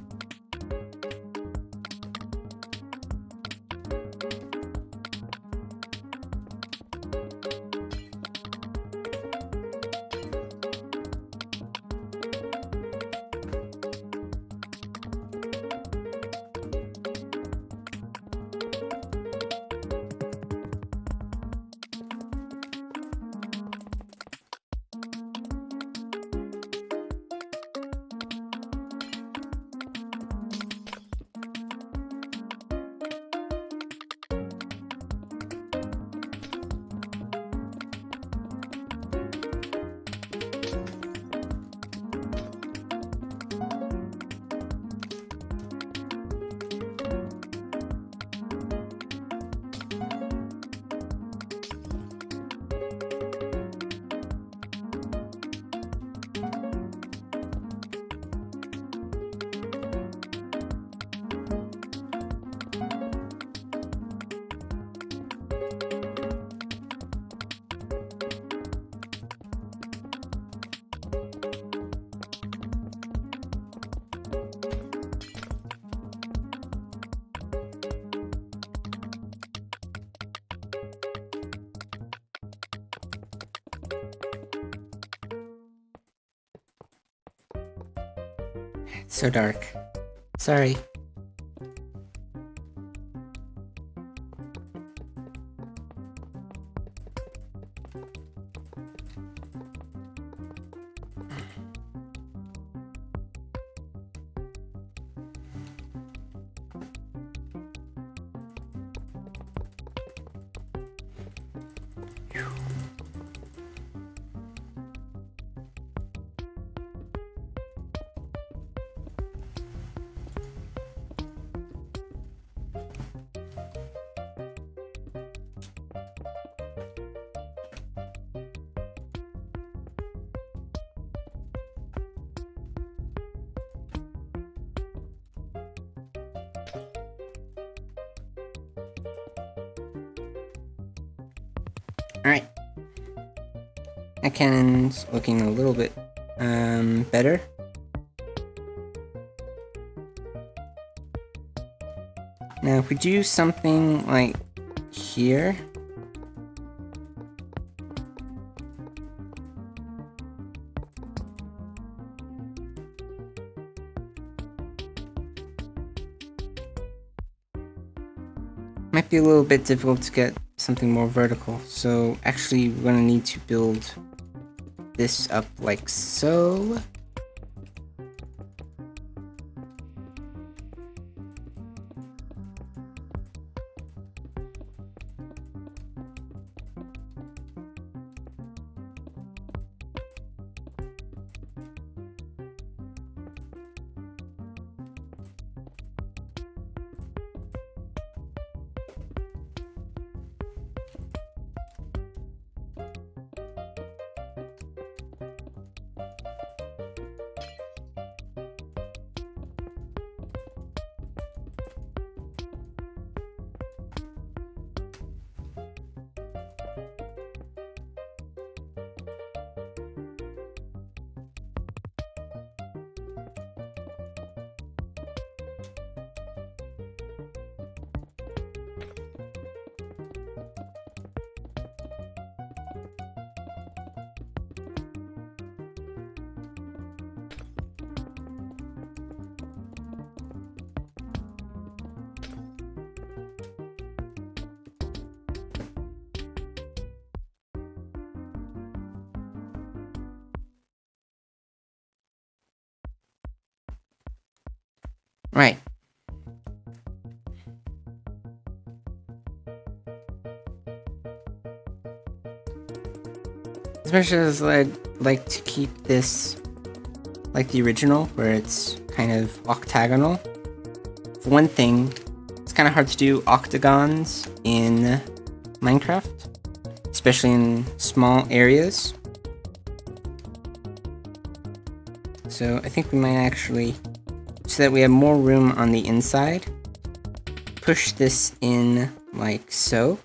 It's so dark. Sorry. Alright. That cannon's looking a little bit better. Now if we do something like here, might be a little bit difficult to get something more vertical, so actually we're gonna need to build this up like so. Right. As much as I'd like to keep this like the original, where it's kind of octagonal, for one thing, it's kind of hard to do octagons in Minecraft, especially in small areas. So I think we might actually, so that we have more room on the inside, push this in like so.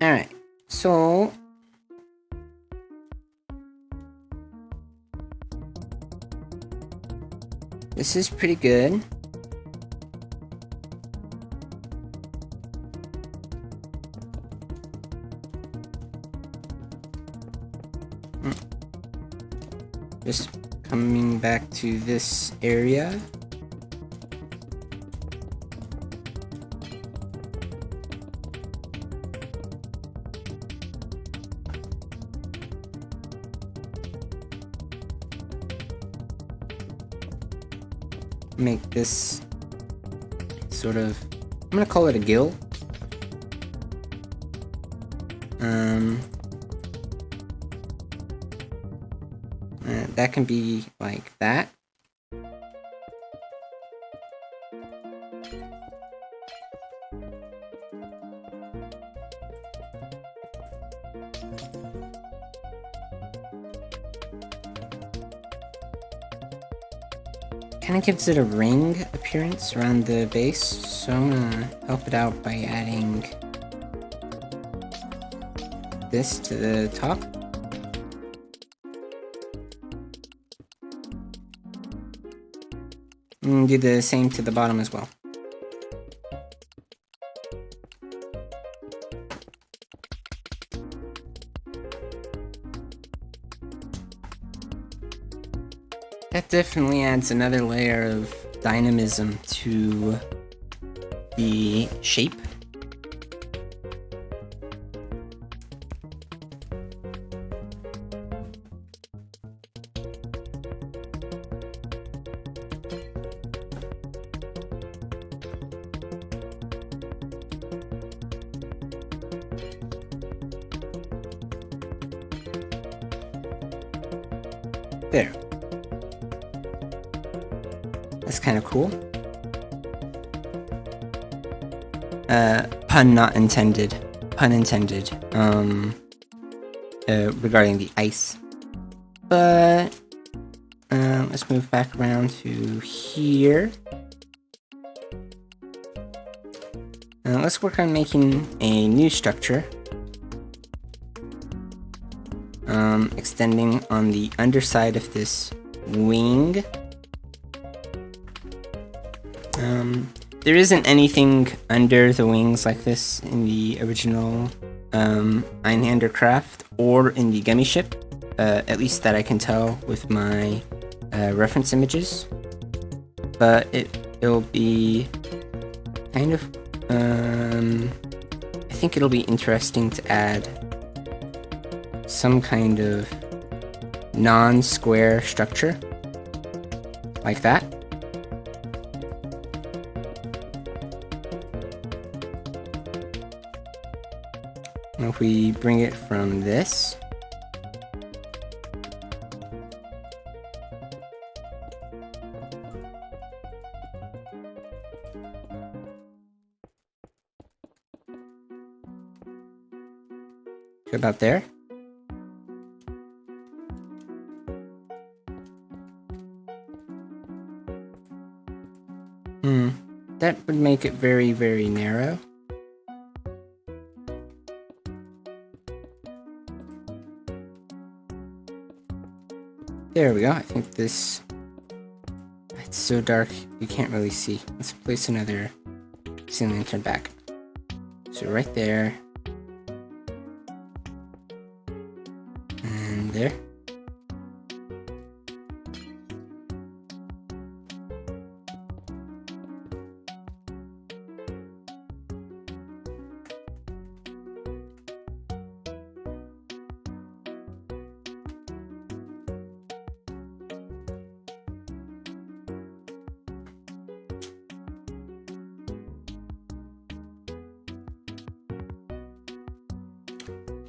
Alright, so this is pretty good. Just coming back to this area. Make this sort of, I'm gonna call it a gill. That can be like that. Kind of gives it a ring appearance around the base, so I'm gonna help it out by adding this to the top. And do the same to the bottom as well. That definitely adds another layer of dynamism to the shape. There. That's kind of cool. Pun not intended. Pun intended. Regarding the ice. But, let's move back around to here. Let's work on making a new structure. Extending on the underside of this wing. There isn't anything under the wings like this in the original Einhander craft or in the gummy ship, at least that I can tell with my reference images. But it'll be kind of, I think it'll be interesting to add some kind of non-square structure, like that. And if we bring it from this, to about there. That would make it very, very narrow. There we go. I think this... It's so dark, you can't really see. Let's place another ceiling lantern back. So right there. And there.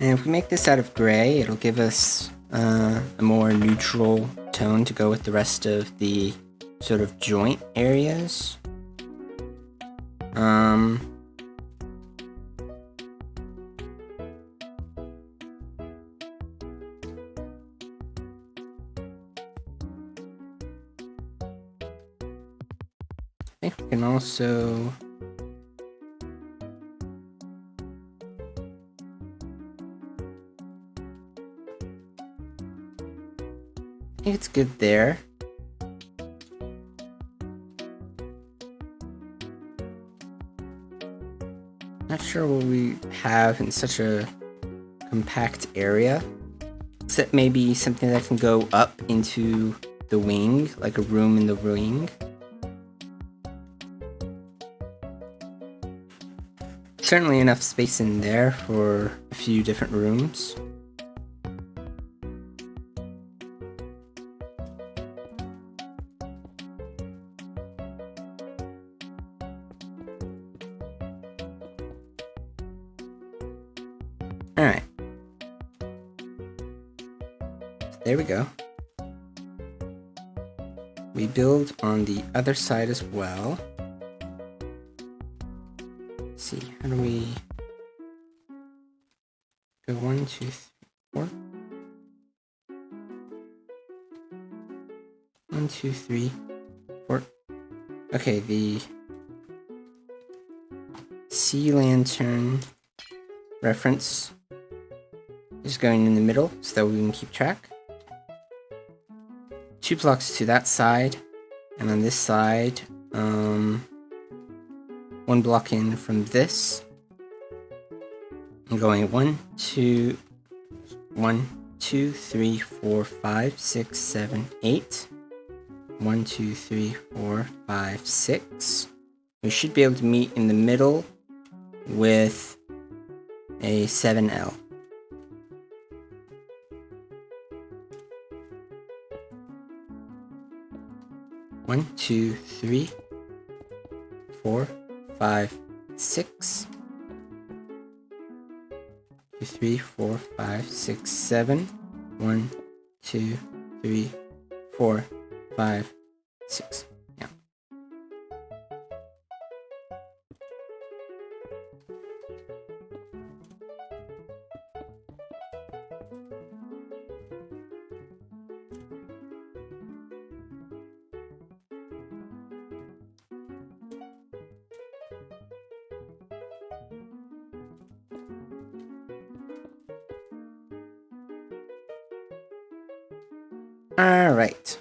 And if we make this out of gray, it'll give us a more neutral tone to go with the rest of the sort of joint areas. I think we can also... I think it's good there. Not sure what we have in such a compact area. Except maybe something that can go up into the wing, like a room in the wing. Certainly enough space in there for a few different rooms. Alright. There we go. We build on the other side as well. Let's see, how do we go 1, 2, 3, 4? 1, 2, 3, 4. Okay, the sea lantern reference is going in the middle so that we can keep track. 2 blocks to that side, and on this side, 1 block in from this. I'm going 1, 2, 3, 4, 5, 6, 7, 8. 1, 2, 3, 4, 5, 6. We should be able to meet in the middle with a 7L. One, 2, 3, 4, 5, 6. 2, 3, 4, 5, 6, 7. 1, 2, 3, 4, 5, 6. Yeah. All right.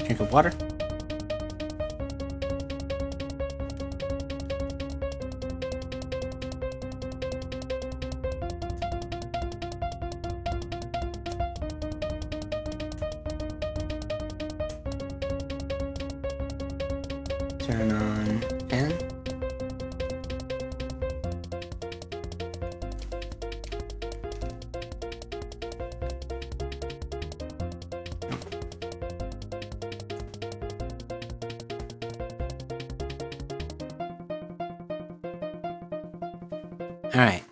Drink of water. Turn on fan. Alright.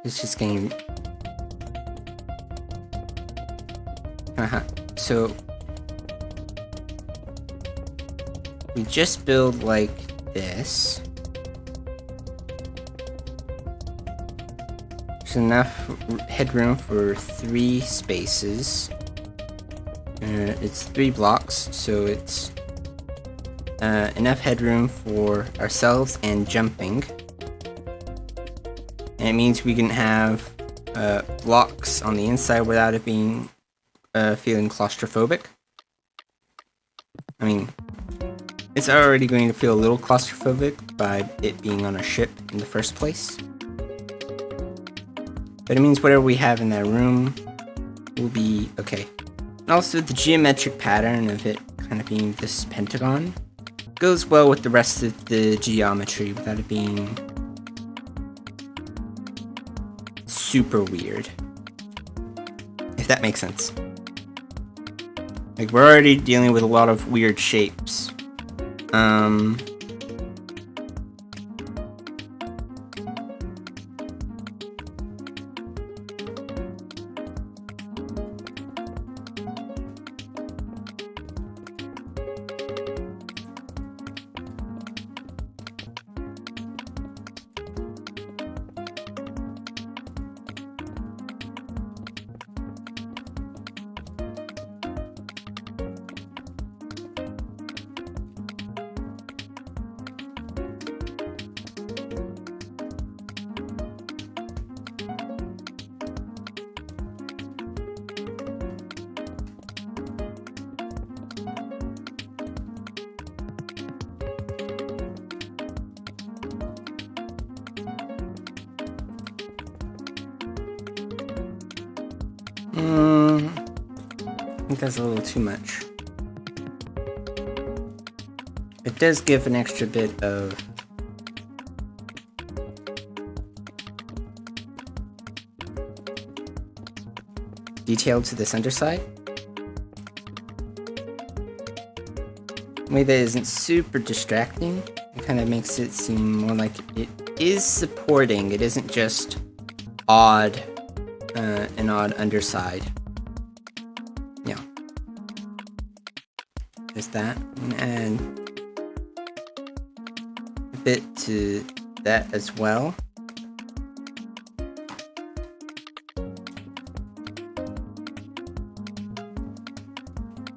It's just getting... So... we just build like this. There's enough headroom for 3 spaces. It's 3 blocks, so it's enough headroom for ourselves and jumping. And it means we can have blocks on the inside without it being feeling claustrophobic. I mean, it's already going to feel a little claustrophobic by it being on a ship in the first place. But it means whatever we have in that room will be okay. And also the geometric pattern of it kind of being this pentagon goes well with the rest of the geometry without it being super weird. If that makes sense. Like, we're already dealing with a lot of weird shapes. I think that's a little too much. It does give an extra bit of detail to this underside. In a way that isn't super distracting. It kind of makes it seem more like it is supporting. It isn't just odd, an odd underside. Yeah. There's that. I'm gonna add a bit to that as well.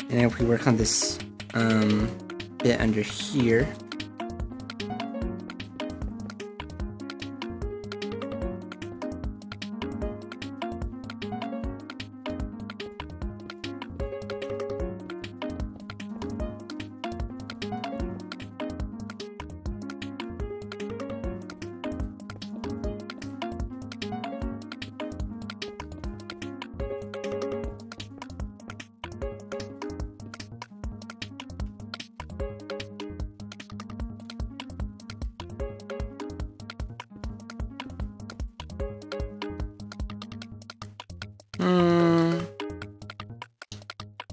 And if we work on this bit under here,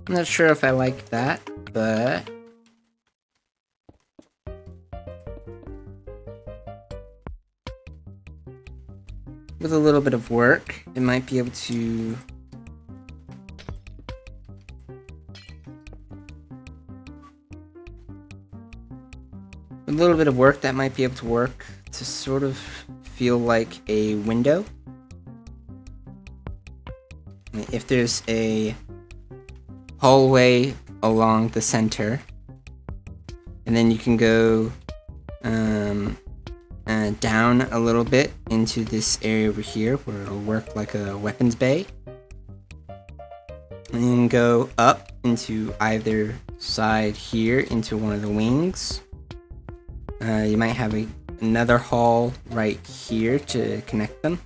I'm not sure if I like that, but with a little bit of work, it might be able to with a little bit of work that might be able to work to sort of feel like a window. If there's a hallway along the center, and then you can go down a little bit into this area over here where it'll work like a weapons bay. And then go up into either side here into one of the wings. You might have another hall right here to connect them.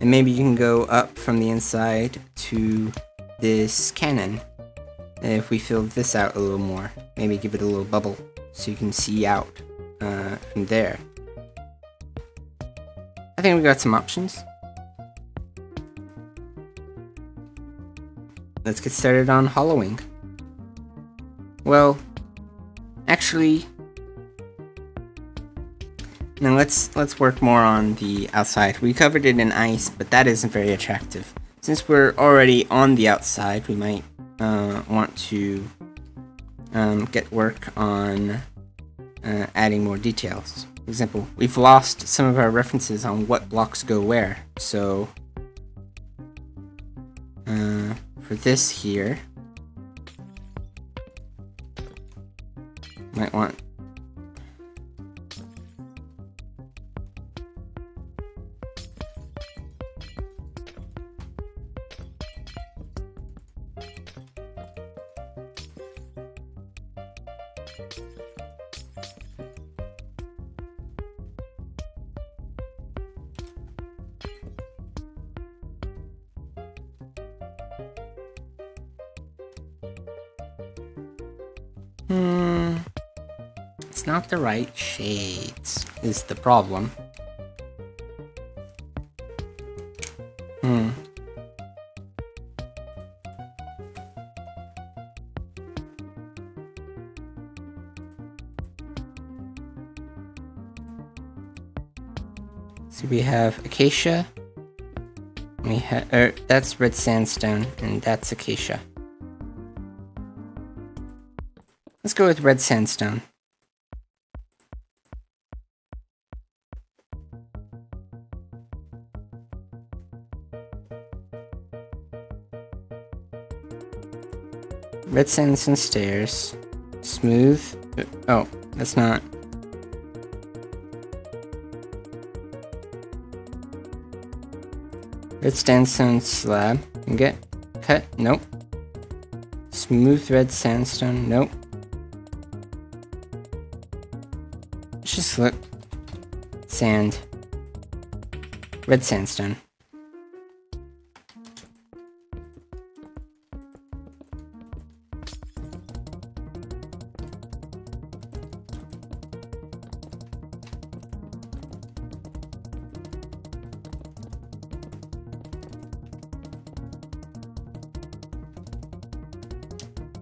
And maybe you can go up from the inside to this cannon. If we fill this out a little more, maybe give it a little bubble so you can see out from there. I think we got some options. Let's get started on hollowing. Well, actually, now let's work more on the outside. We covered it in ice, but that isn't very attractive. Since we're already on the outside, we might want to get work on adding more details. For example, we've lost some of our references on what blocks go where, so for this here, might want it's not the right shades, is the problem. So we have acacia, we have, that's red sandstone, and that's acacia. Let's go with red sandstone. Red sandstone stairs. Smooth. Oh, that's not. Red sandstone slab. Get cut. Nope. Smooth red sandstone. Nope. Let's just look. Sand. Red sandstone.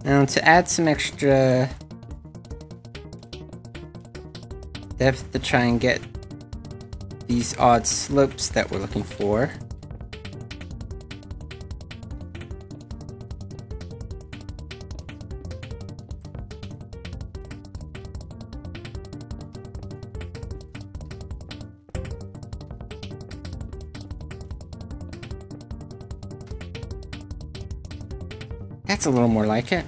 Now to add some extra depth to try and get these odd slopes that we're looking for, that's a little more like it.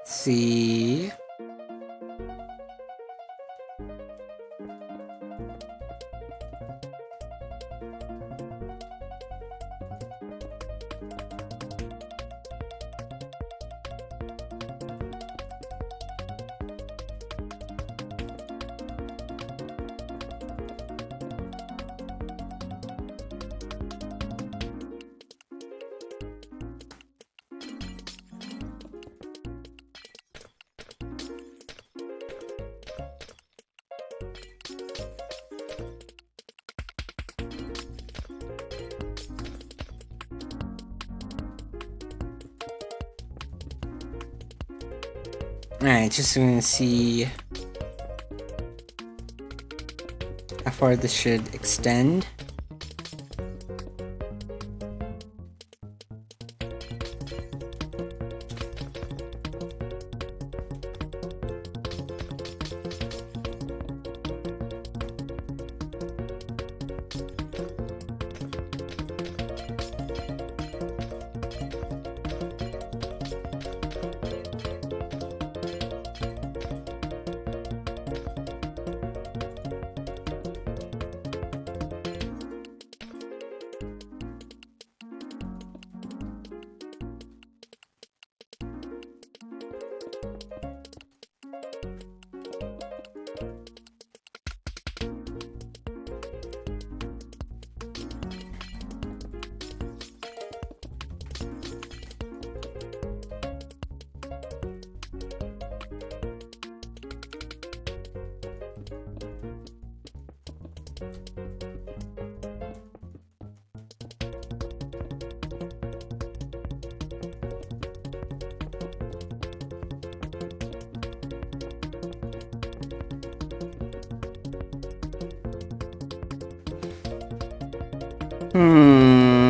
See, Alright, just so we can see how far this should extend. Hmm.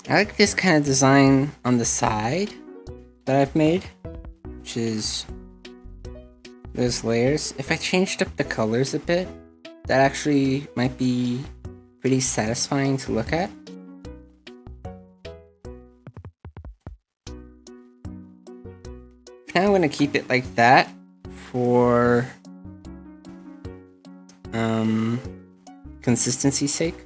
I like this kind of design on the side that I've made, which is those layers. If I changed up the colors a bit, that actually might be pretty satisfying to look at. Now I'm going to keep it like that for consistency's sake.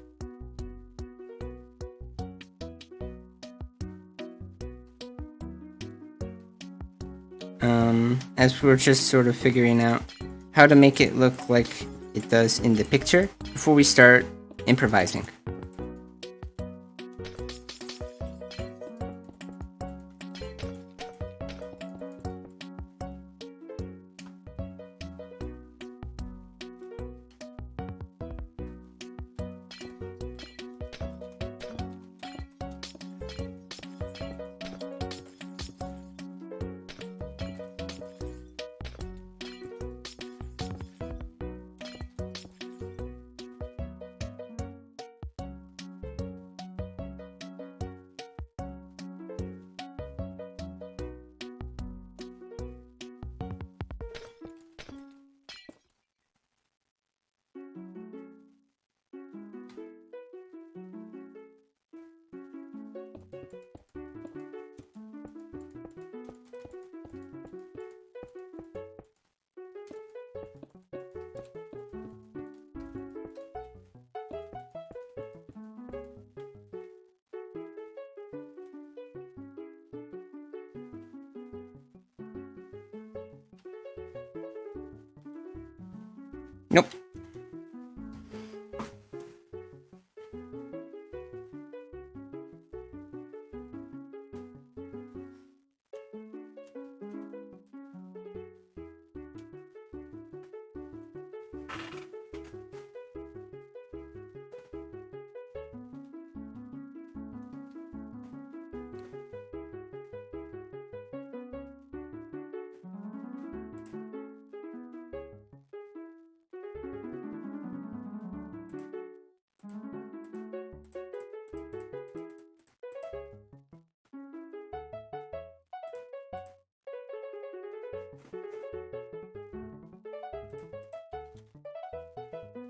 As we're just sort of figuring out how to make it look like it does in the picture before we start improvising. Nope.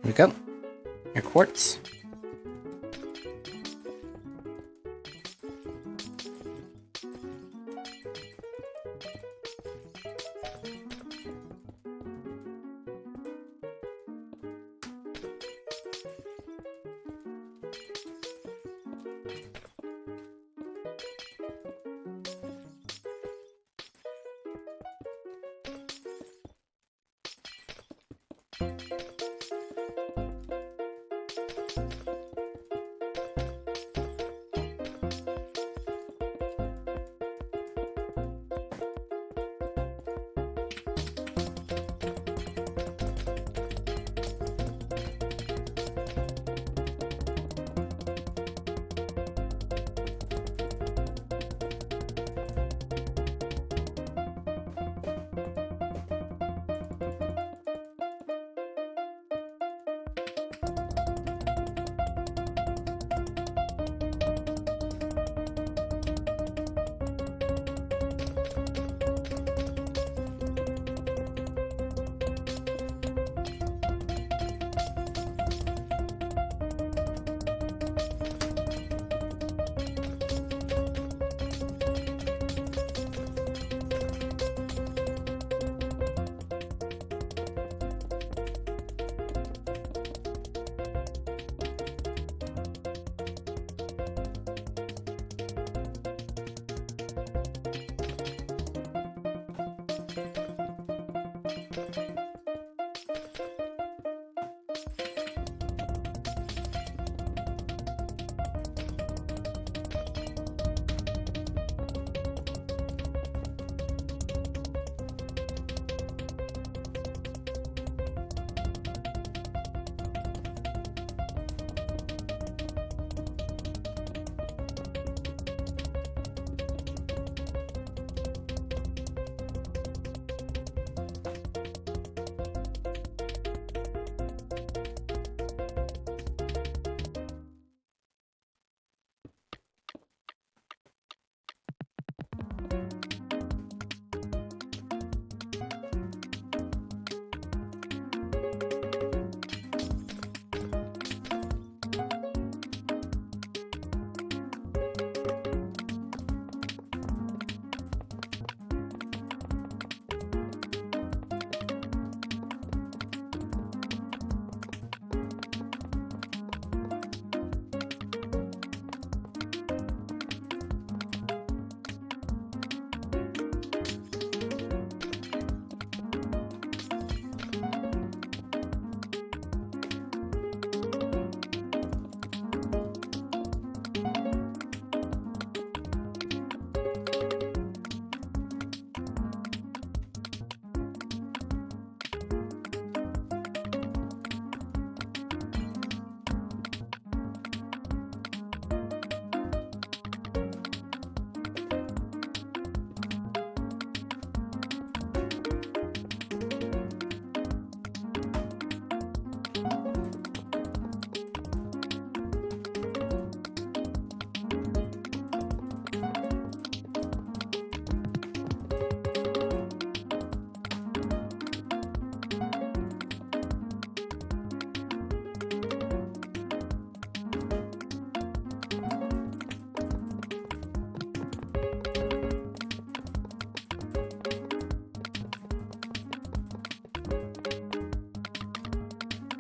There we go. Your quartz.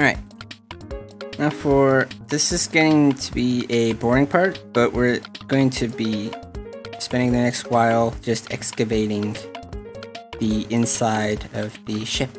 Alright. Now this is getting to be a boring part, but we're going to be spending the next while just excavating the inside of the ship.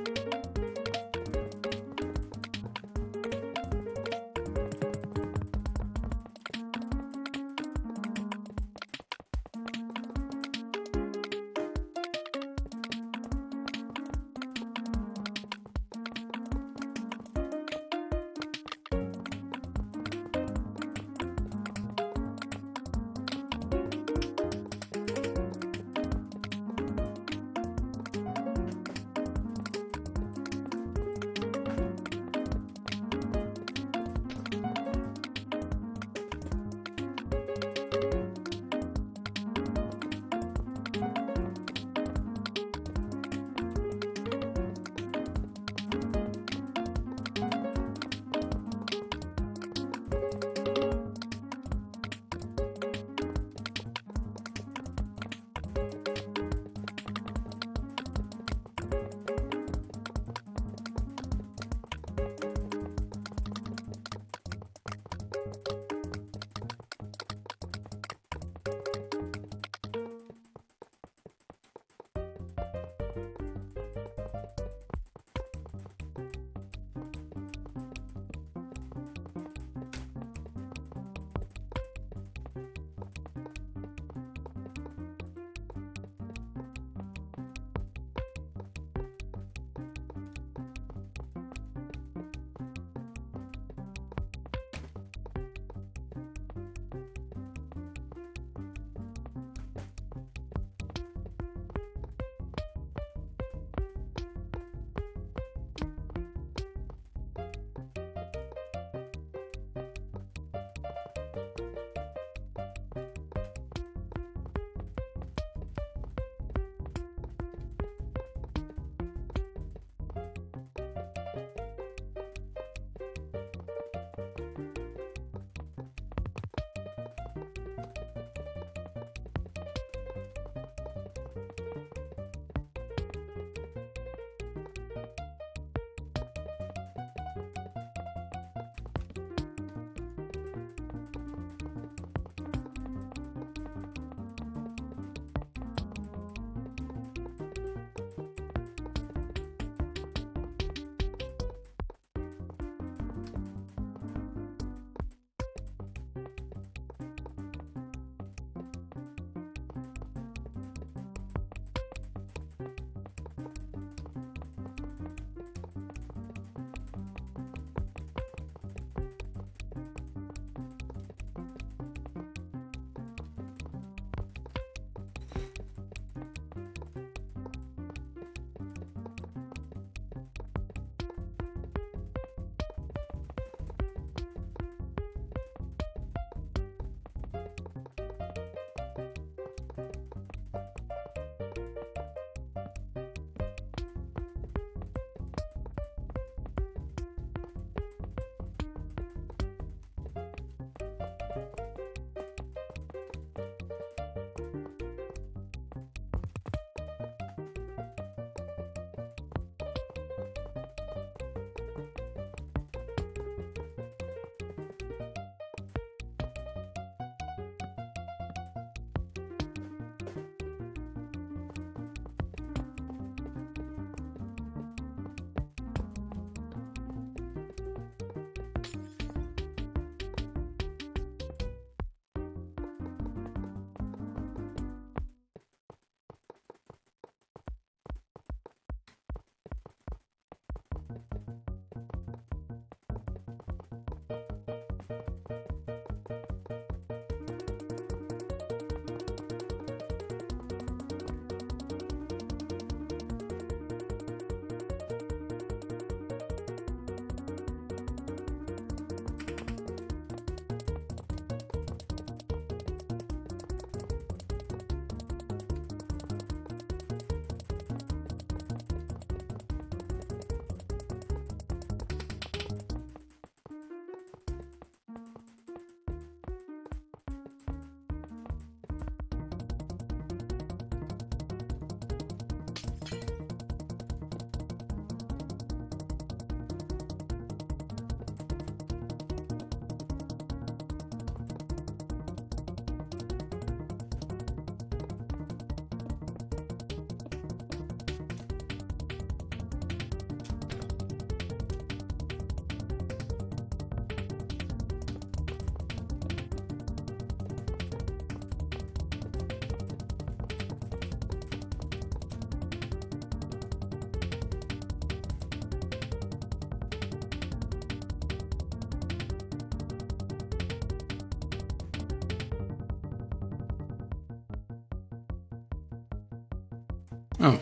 Oh.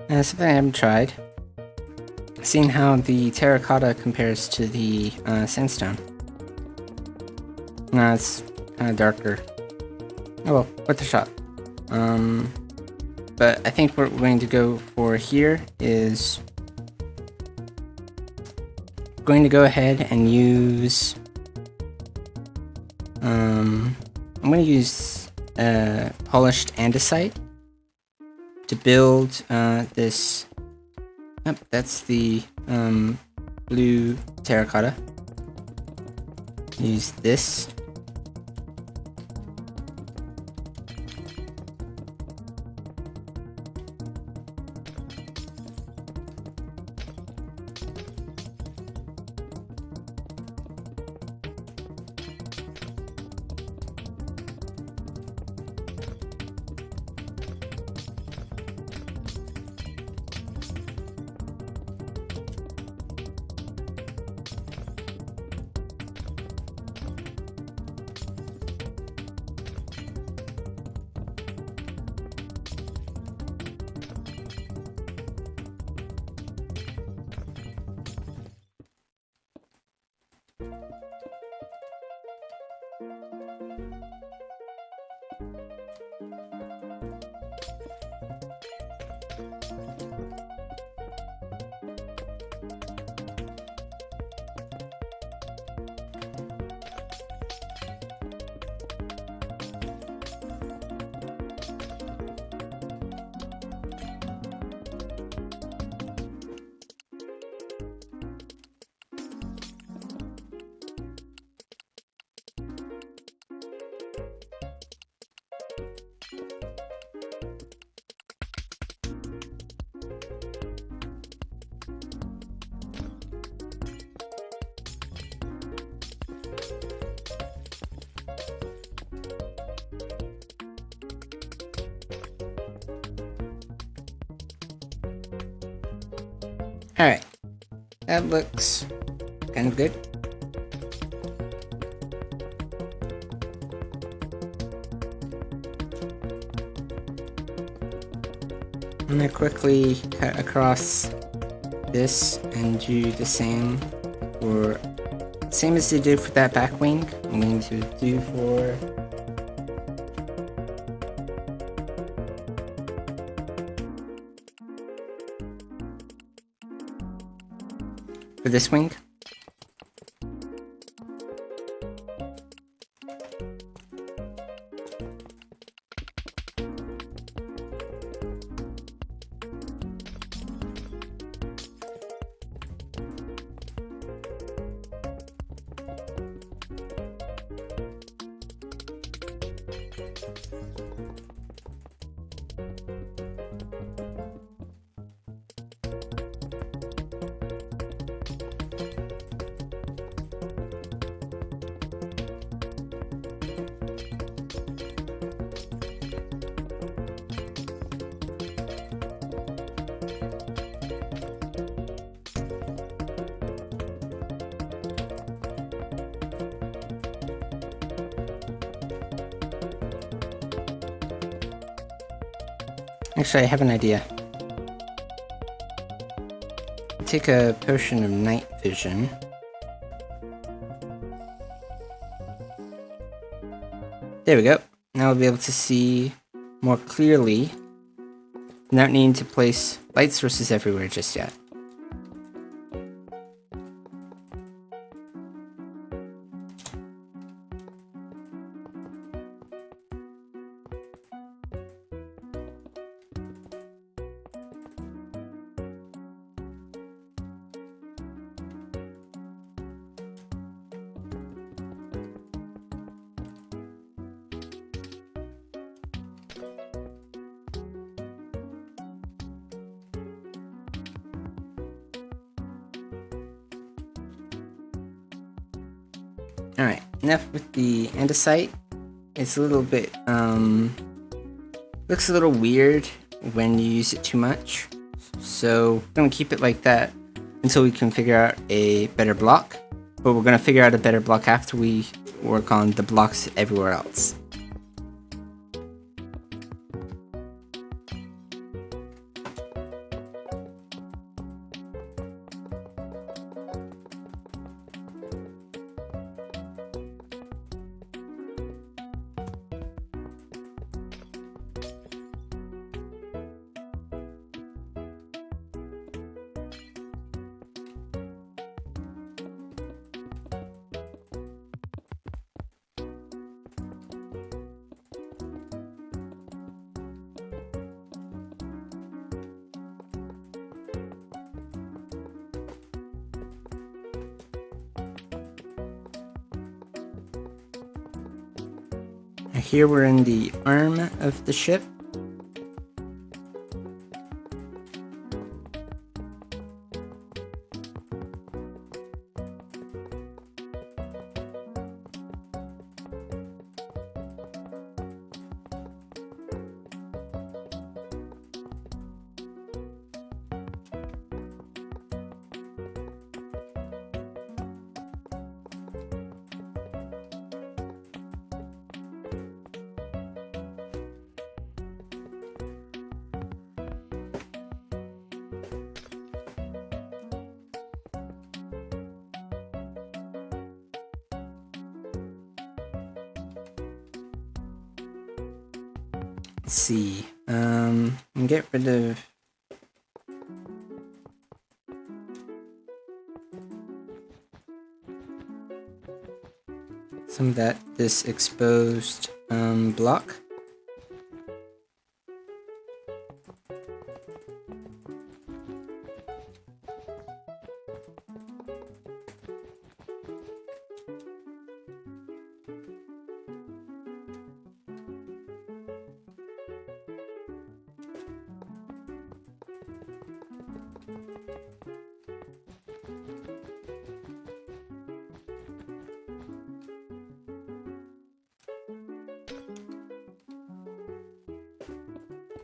Something I haven't tried. Seeing how the terracotta compares to the sandstone. No, it's kind of darker. Oh well, worth a shot. But I think what we're going to go for here is going to go ahead and use I'm going to use polished andesite to build this. Yep, that's the blue terracotta. Use this. Alright, that looks kind of good. I'm gonna quickly cut across this and do the same for, same as they did for that back wing. I'm going to do for this wing. Actually, I have an idea. Take a potion of night vision. There we go. Now we'll be able to see more clearly without needing to place light sources everywhere just yet. Alright, enough with the andesite. It's a little bit, looks a little weird when you use it too much. So we're going to keep it like that until we can figure out a better block. But we're going to figure out a better block after we work on the blocks everywhere else. Here we're in the arm of the ship. Let's see. Get rid of some of this exposed block.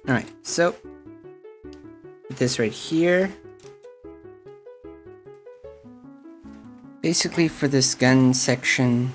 Alright, so this right here, basically for this gun section,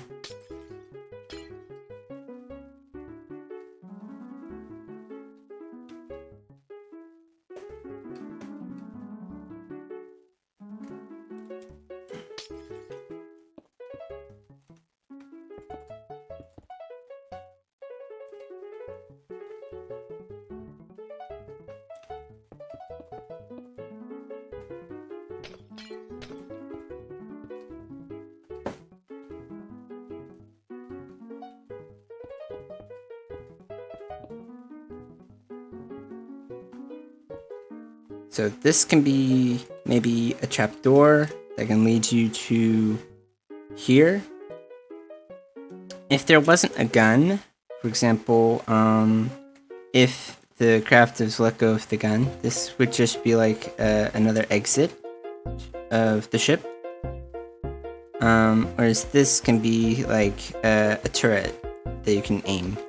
so this can be maybe a trapdoor that can lead you to here. If there wasn't a gun, for example, if the crafters let go of the gun, this would just be like another exit of the ship. Whereas this can be like a turret that you can aim.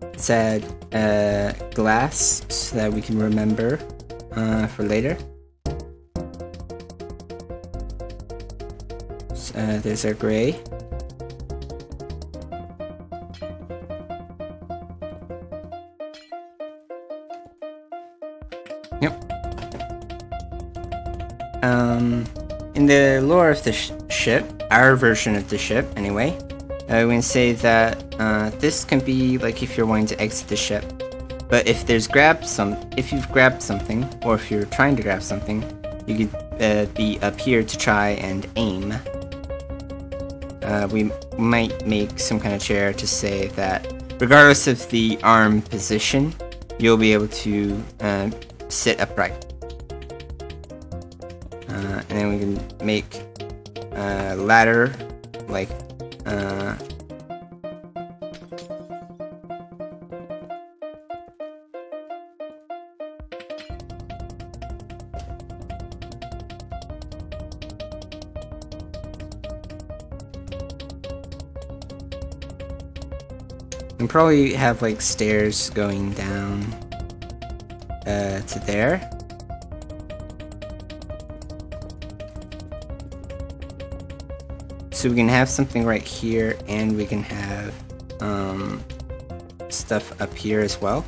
Let's add glass so that we can remember for later. So, there's our gray. Yep. In the lore of the ship, our version of the ship anyway, we can say that this can be like if you're wanting to exit the ship. But if if you've grabbed something, or if you're trying to grab something, you could be up here to try and aim. We might make some kind of chair to say that regardless of the arm position, you'll be able to sit upright. And then we can make a ladder, like and probably have like stairs going down to there. So we can have something right here, and we can have stuff up here as well.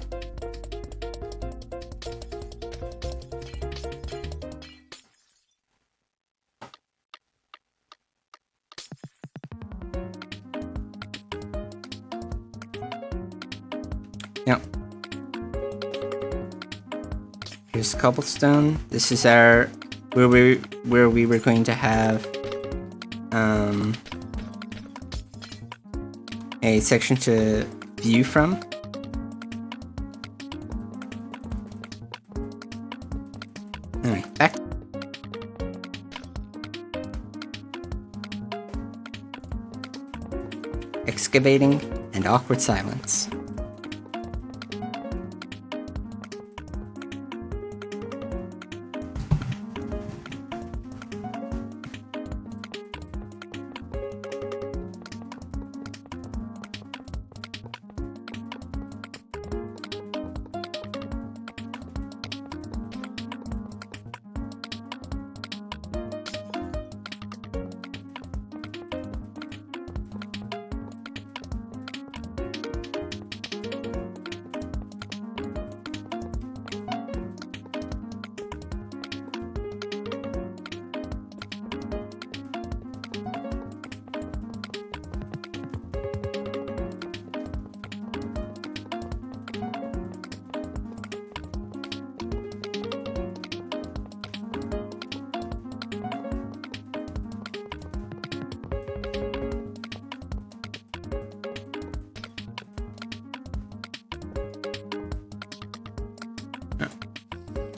Yep. Here's cobblestone. This is our where we were going to have a section to view from. Alright, back. Excavating and awkward silence.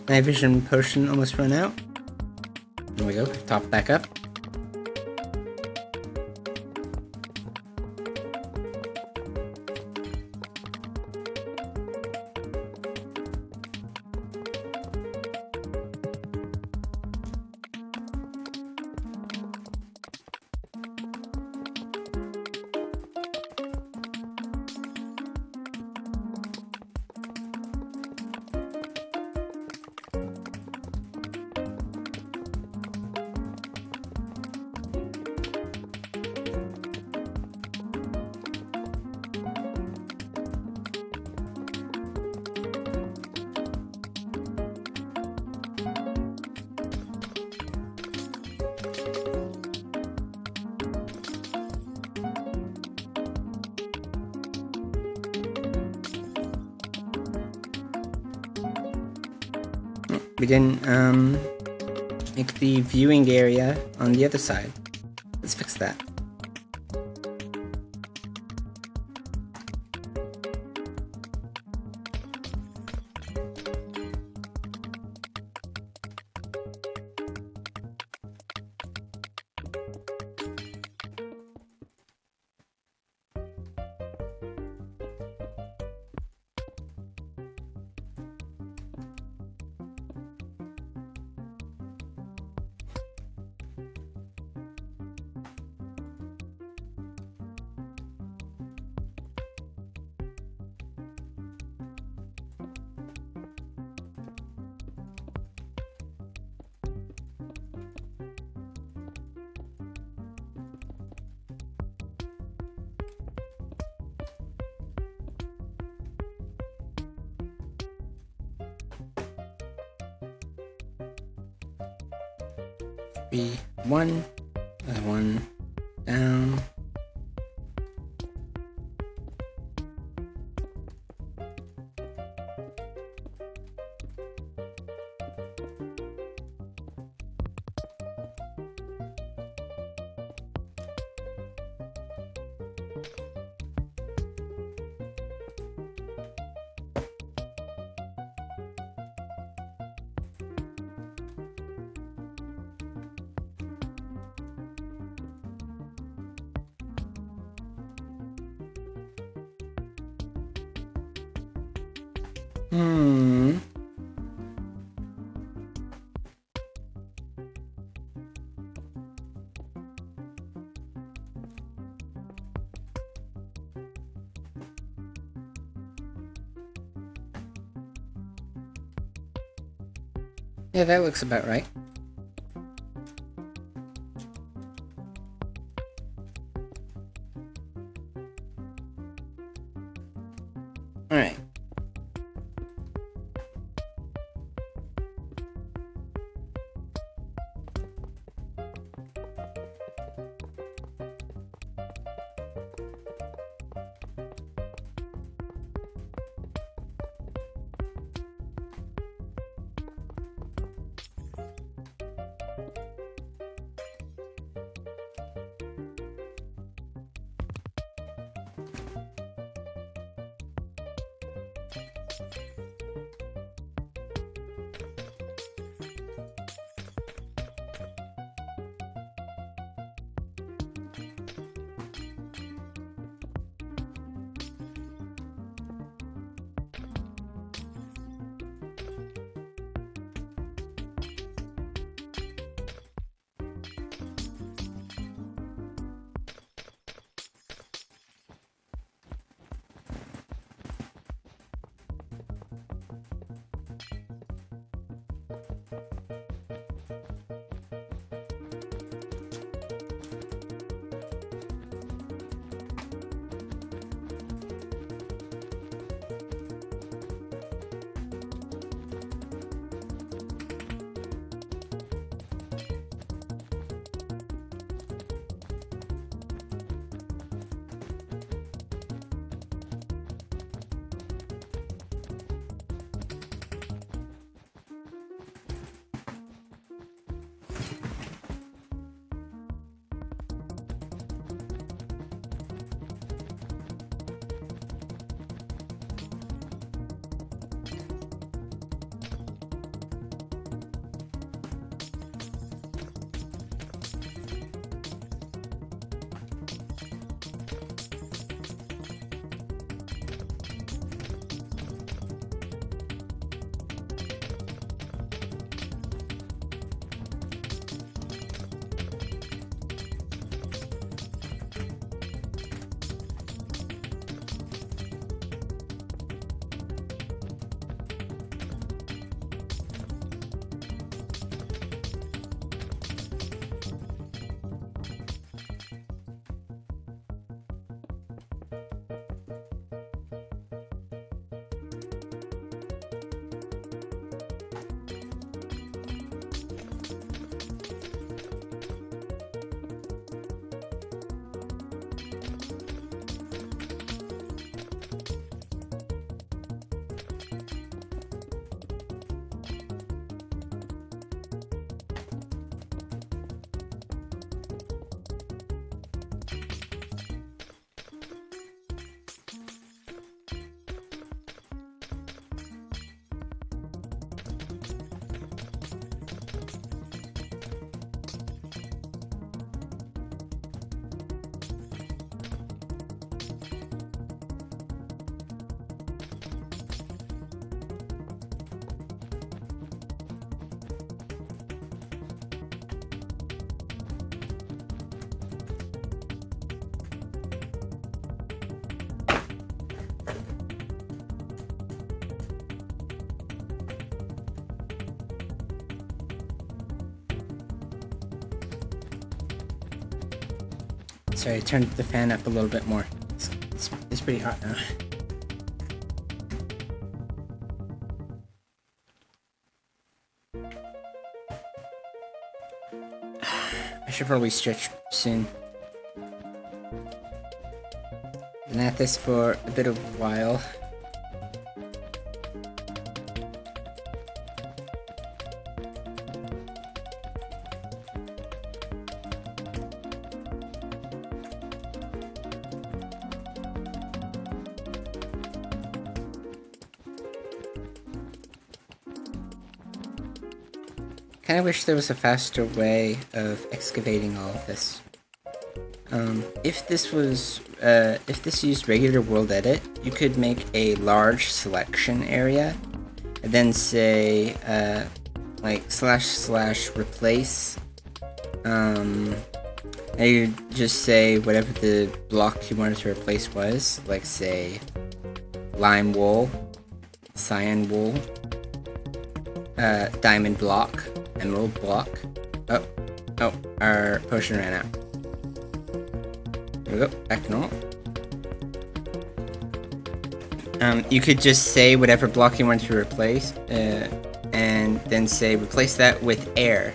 My vision potion almost run out. There we go, top back up. we didn't make the viewing area on the other side. Let's fix that. One, one down. Yeah, that looks about right. Alright. Sorry, I turned the fan up a little bit more. It's pretty hot now. I should probably stretch soon. Been at this for a bit of a while. Kinda wish there was a faster way of excavating all of this. If this used regular world edit, you could make a large selection area, and then say, like / replace, and you just say whatever the block you wanted to replace was, like say, lime wool, cyan wool, diamond block, emerald block. Oh, our potion ran out. There we go, back to normal. You could just say whatever block you want to replace, and then say replace that with air.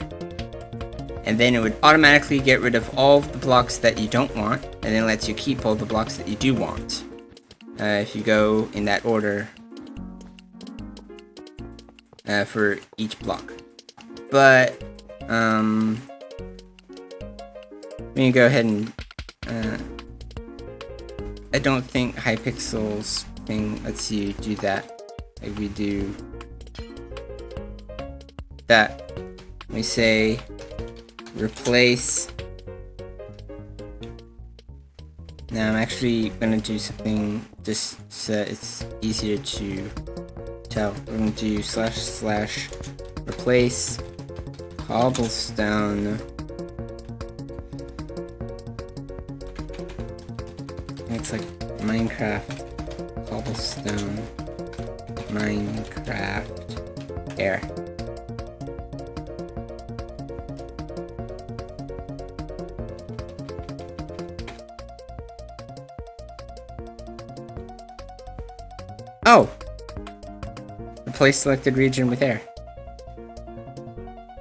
And then it would automatically get rid of all of the blocks that you don't want, and then lets you keep all the blocks that you do want. If you go in that order for each block. But, let me go ahead and, I don't think Hypixel's thing lets you do that. Like we do that. We say replace. Now I'm actually gonna do something just so it's easier to tell. We're gonna do / replace cobblestone. It's like Minecraft cobblestone Minecraft air. Oh! Replace selected region with air.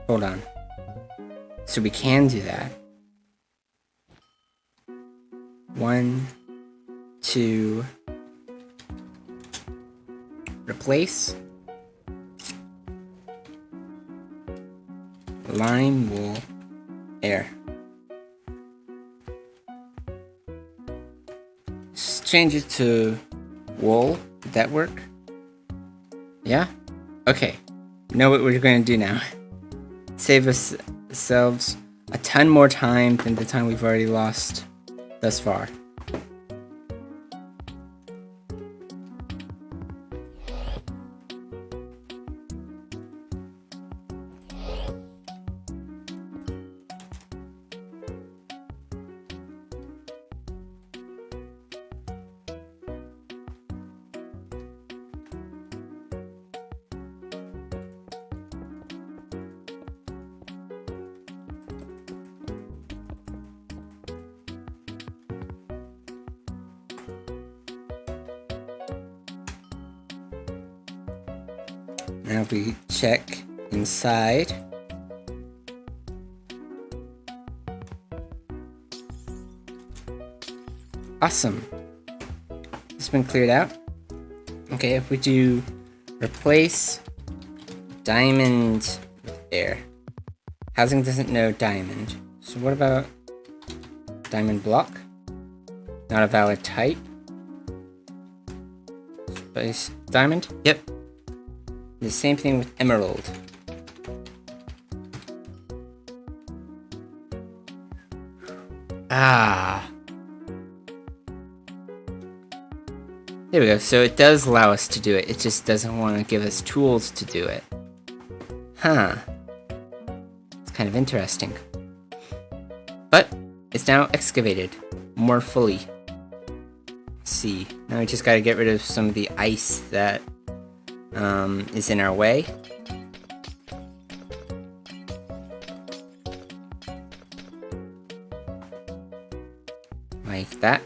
Hold on. So we can do that. 1, 2, replace lime wool air. Just change it to wool. Did that work? Yeah? Okay. Know what we're going to do now. Save ourselves a ton more time than the time we've already lost thus far. Now we check inside. Awesome. It's been cleared out. Okay, if we do replace diamond with air. Housing doesn't know diamond. So what about diamond block? Not a valid type. Space diamond? Yep. The same thing with emerald. Ah. There we go. So it does allow us to do it. It just doesn't want to give us tools to do it. Huh. It's kind of interesting. But it's now excavated more fully. Let's see. Now we just gotta get rid of some of the ice that is in our way. like that.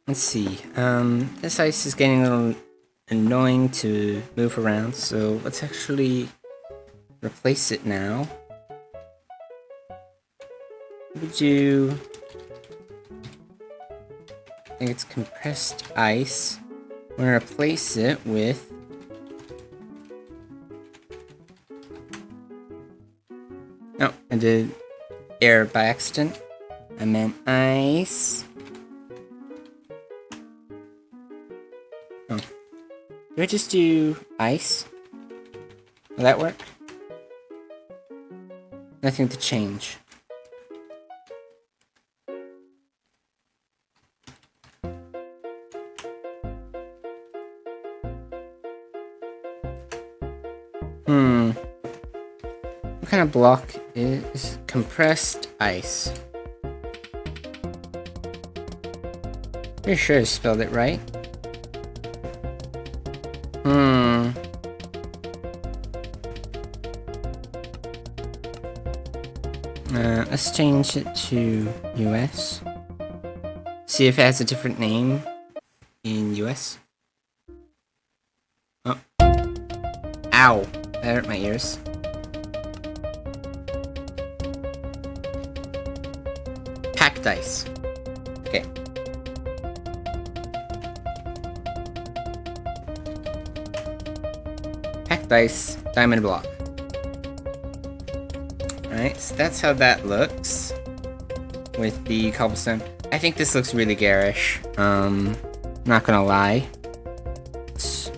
Let's see, this ice is getting a little annoying to move around, so let's actually replace it now. We do, I think it's compressed ice. We're gonna replace it with no, I did air by accident. I meant ice. Oh. Do I just do ice? Will that work? Nothing to change. What kind of block is compressed ice? Pretty sure I spelled it right. Let's change it to US. See if it has a different name in US. Oh. Ow. That hurt my ears. Packed ice. Okay. Packed ice, diamond block. Alright, so that's how that looks with the cobblestone. I think this looks really garish. Not gonna lie.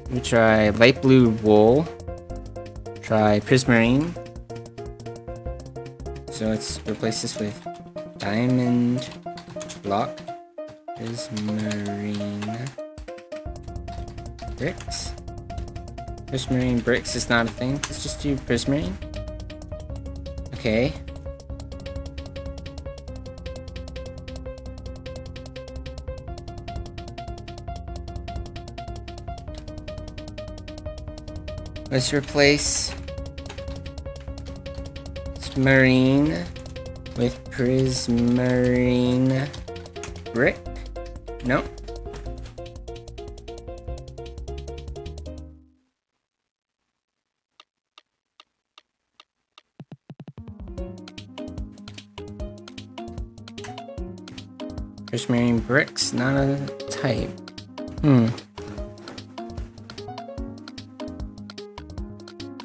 We try light blue wool. Try prismarine. So let's replace this with diamond block. Prismarine bricks. Prismarine bricks is not a thing. Let's just do prismarine. Okay. Let's replace prismarine with prismarine brick. Nope. Prismarine bricks, not a type.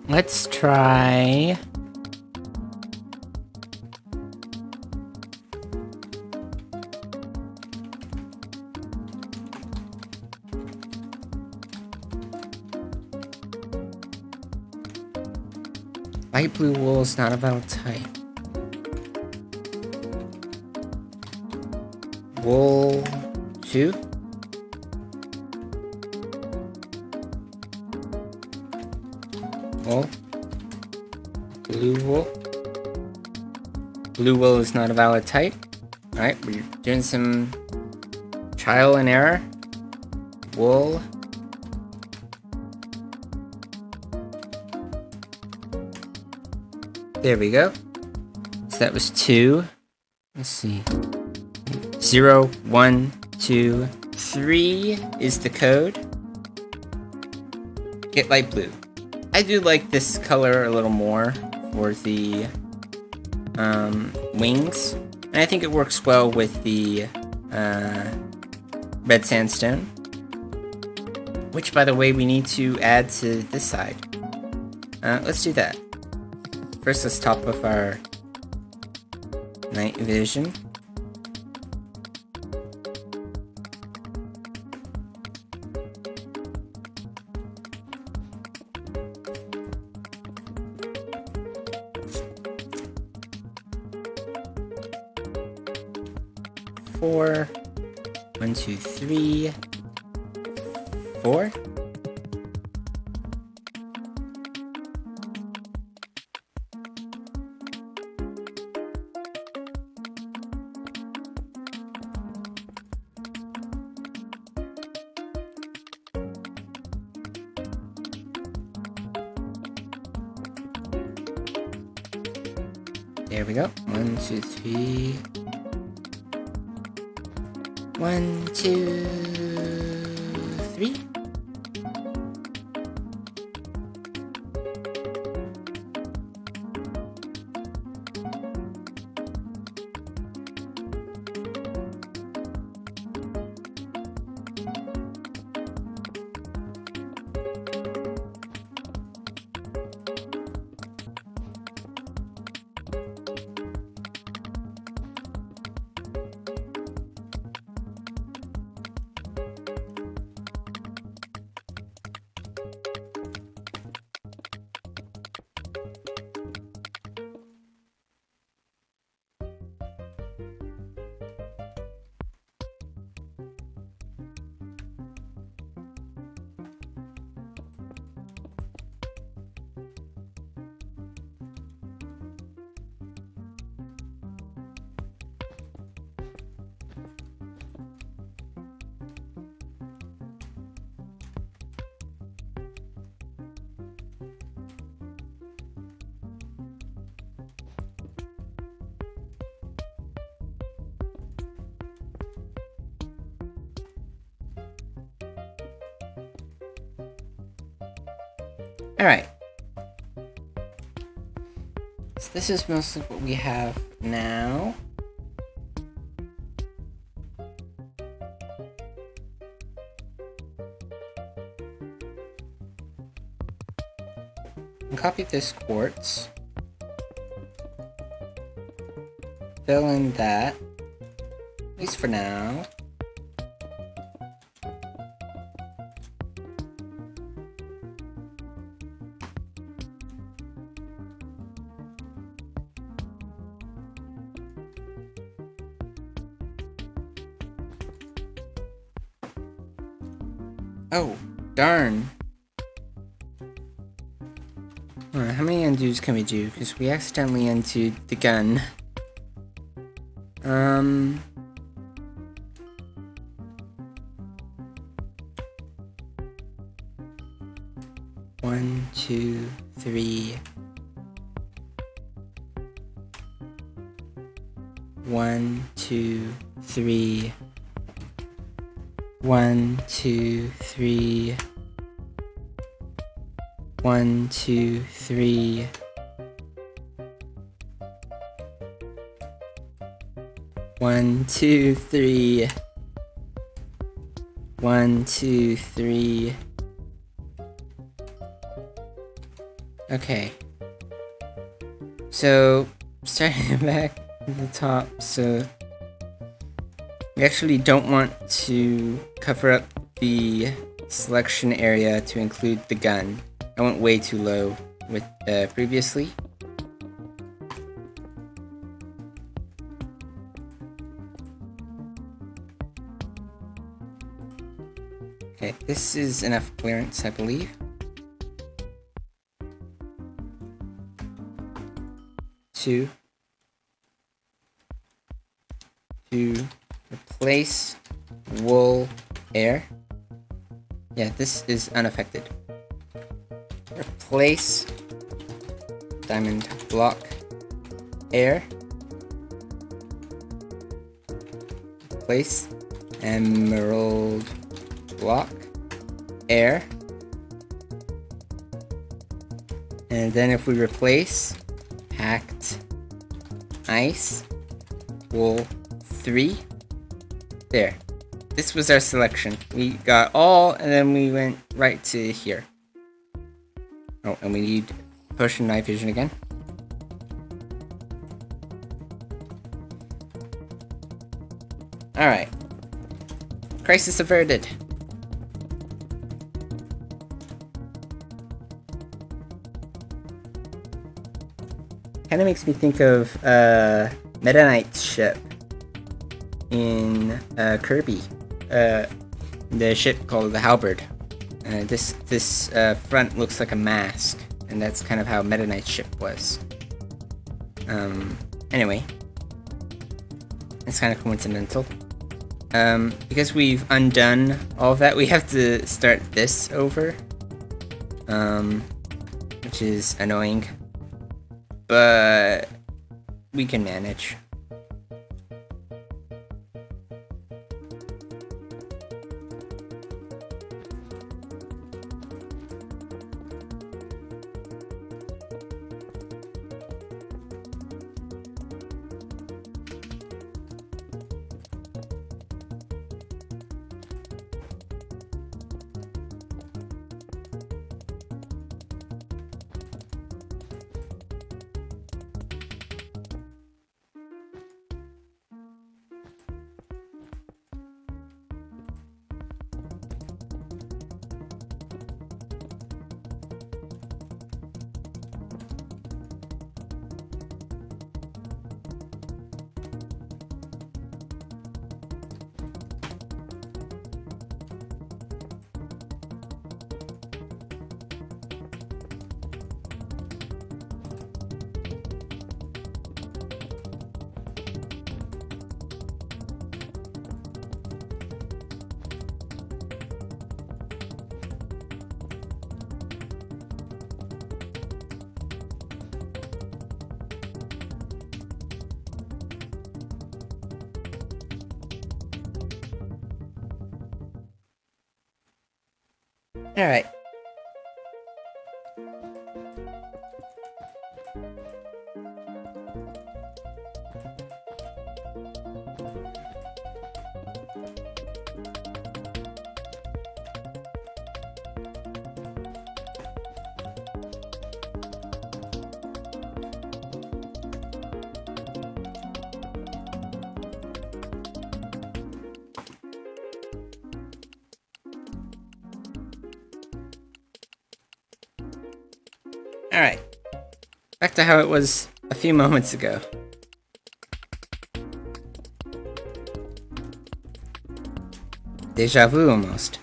Let's try light blue wool is not a valid type. Wool 2? Wool? Blue wool? Blue wool is not a valid type. Alright, we're doing some trial and error. Wool. There we go. So that was 2. Let's see. 0, 1, 2, 3 is the code. Get light blue. I do like this color a little more for the wings, and I think it works well with the red sandstone, which, by the way, we need to add to this side. Let's do that. First, let's top up our night vision. Four. 1, 2, 3, 4. There we go. 1, 2, 3. 1, 2, 3. Alright. So this is mostly what we have now. And copy this quartz. Fill in that, at least for now. Oh, darn. Alright, how many undos can we do? Because we accidentally undid the gun. 1, 2, 3. 1, 2, 3. 1, 2, 3. 1, 2, 3. 1, 2, 3. 1, 2, 3. Okay. So, starting back at the top, so we actually don't want to cover up the selection area to include the gun. I went way too low with previously. Okay, this is enough clearance, I believe. To replace wool air. Yeah, this is unaffected. Replace diamond block air. replace emerald block, air. And then if we replace packed ice, wool 3, there. This was our selection. We got all, and then we went right to here. Oh, and we need potion night vision again. Alright. Crisis averted. Kind of makes me think of Meta Knight's ship in Kirby. The ship called the Halberd. This front looks like a mask, and that's kind of how Meta Knight's ship was. Anyway, it's kind of coincidental. Because we've undone all of that, we have to start this over, which is annoying, but we can manage. Alright. Alright, back to how it was a few moments ago. Deja vu almost.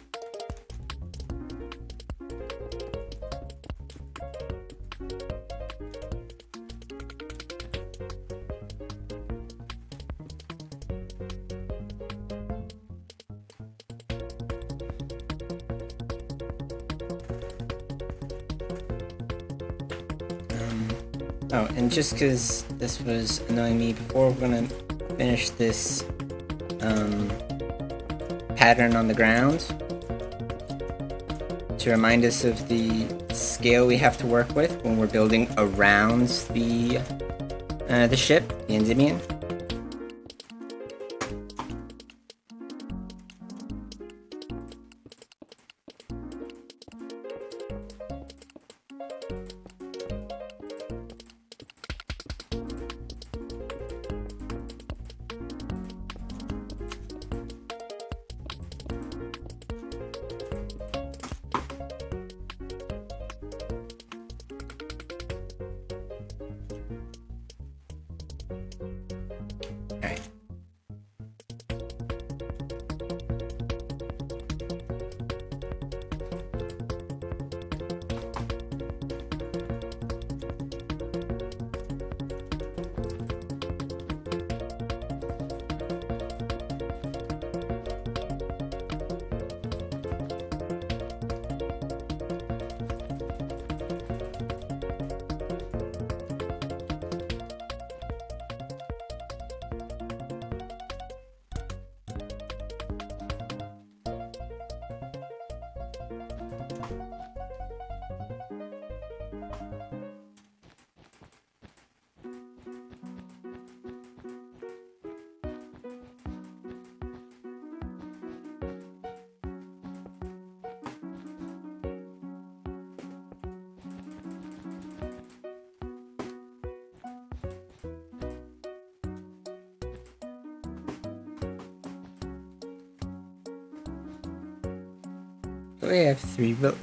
Oh, and just because this was annoying me before, we're gonna finish this pattern on the ground to remind us of the scale we have to work with when we're building around the ship, the Endymion. I have 3, but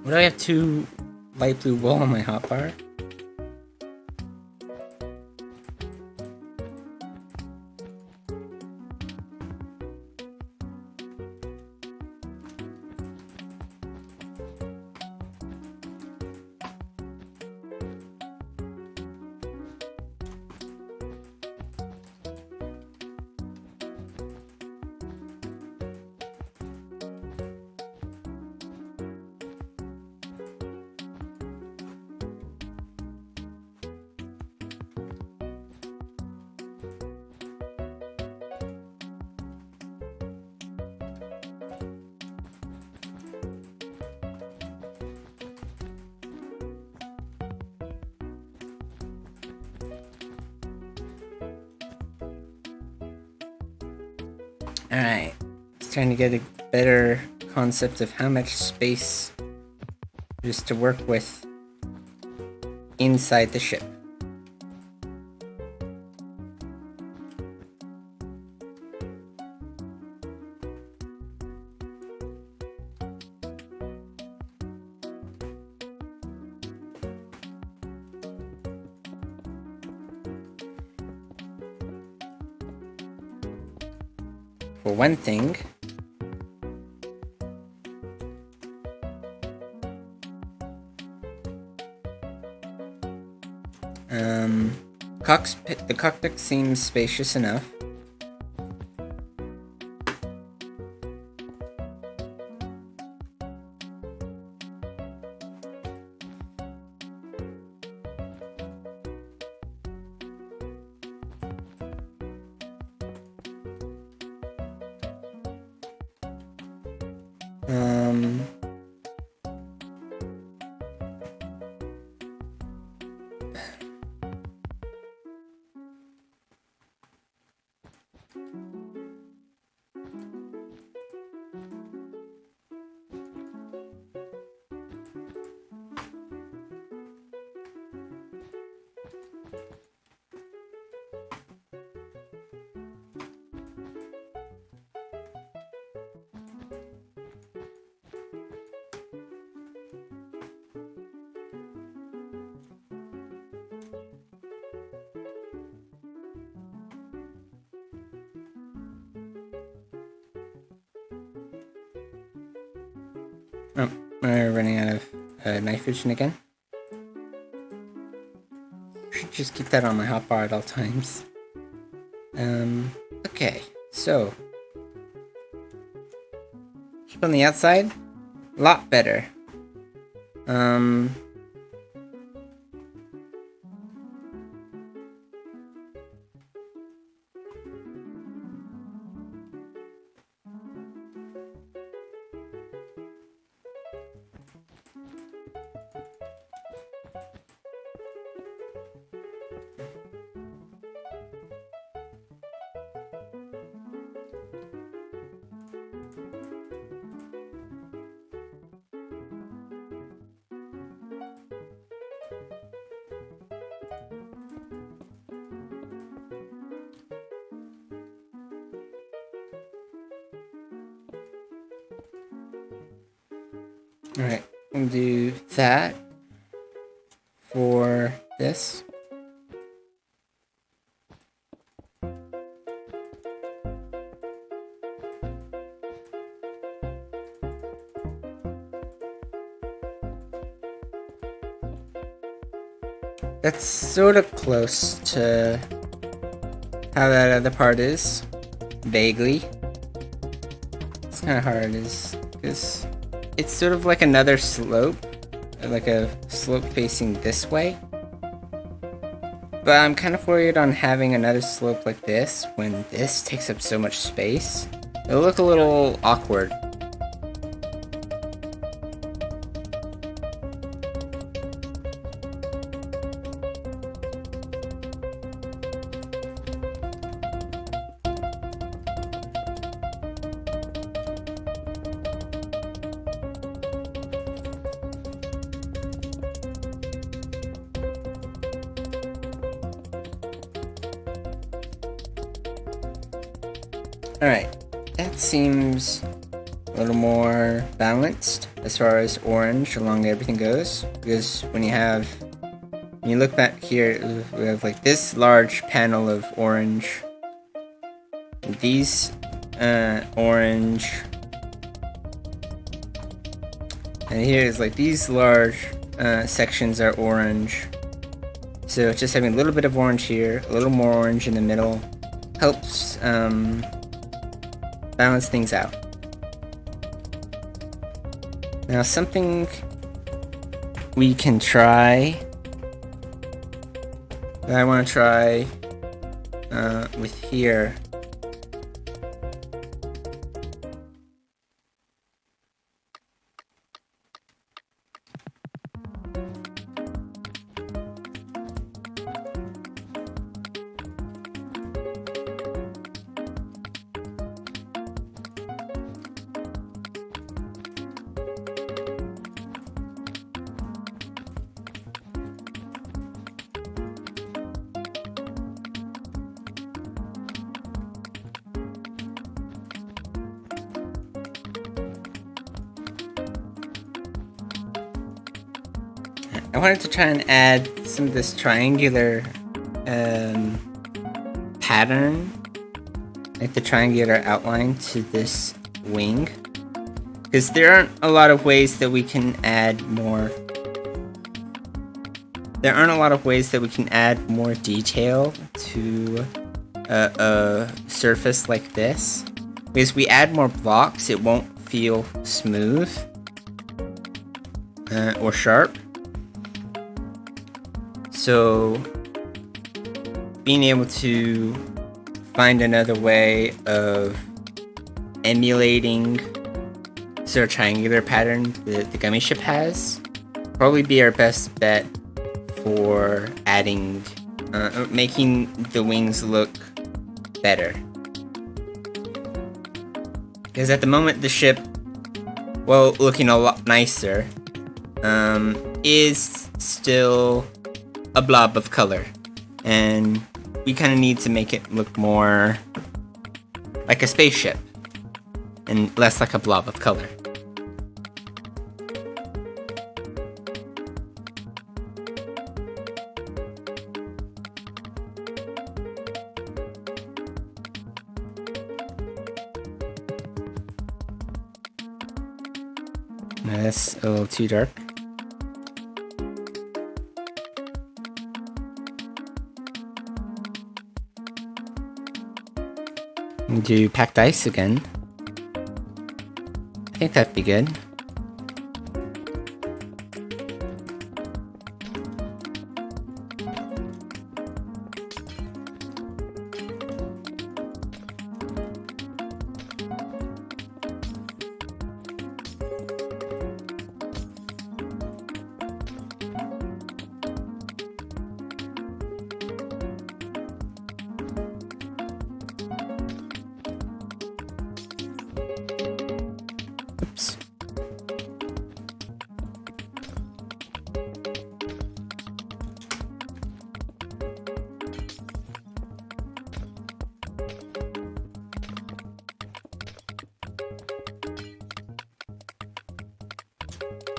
what do I have 2 light blue wool on my hotbar? Alright, just trying to get a better concept of how much space just to work with inside the ship. For one thing, the cockpit seems spacious enough. Oh, we're running out of night vision again. Should just keep that on my hotbar at all times. Okay, so keep on the outside, a lot better. Alright, we'll do that for this. That's sort of close to how that other part is, vaguely. It's kind of hard, because it's sort of like another slope, like a slope facing this way. But I'm kind of worried on having another slope like this when this takes up so much space. It'll look a little awkward. Alright, that seems a little more balanced as far as orange along everything goes, because when you look back here, we have like this large panel of orange, these orange, and here is like these large sections are orange. So just having a little bit of orange here, a little more orange in the middle, helps balance things out. Now something we can try, that I want to try with here, I wanted to try and add some of this triangular pattern, like the triangular outline to this wing, because there aren't a lot of ways that we can add more. There aren't a lot of ways that we can add more detail to a surface like this. Because we add more blocks, it won't feel smooth or sharp. So being able to find another way of emulating sort of triangular pattern that the gummy ship has probably be our best bet for adding, making the wings look better. Because at the moment the ship, while looking a lot nicer, is still a blob of color, and we kind of need to make it look more like a spaceship and less like a blob of color. That's a little too dark. Do packed ice again. I think that'd be good. Oops.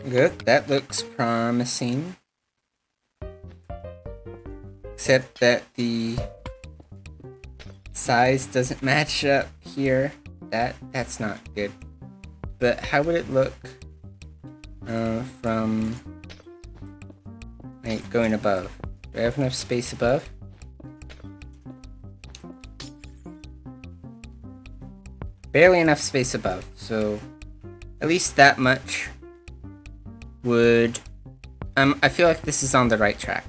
Good, that looks promising. Except that the size doesn't match up here. That's not good. But how would it look from like going above? Do I have enough space above? Barely enough space above, so at least that much would... I feel like this is on the right track.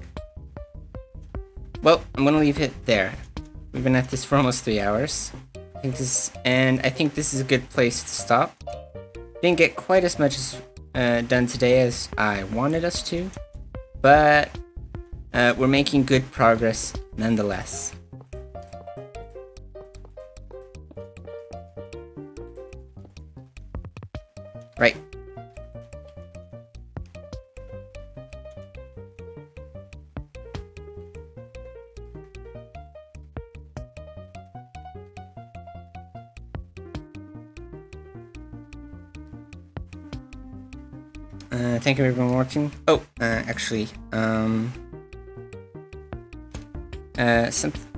Well, I'm gonna leave it there. We've been at this for almost 3 hours. I think this is a good place to stop. Didn't get quite as much done today as I wanted us to, but we're making good progress nonetheless. Right. thank you everyone watching. Oh, actually, one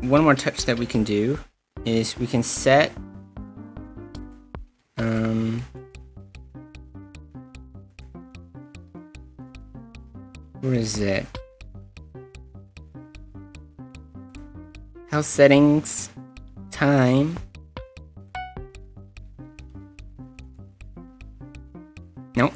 more touch that we can do is we can set, where is it? House settings, time. Nope.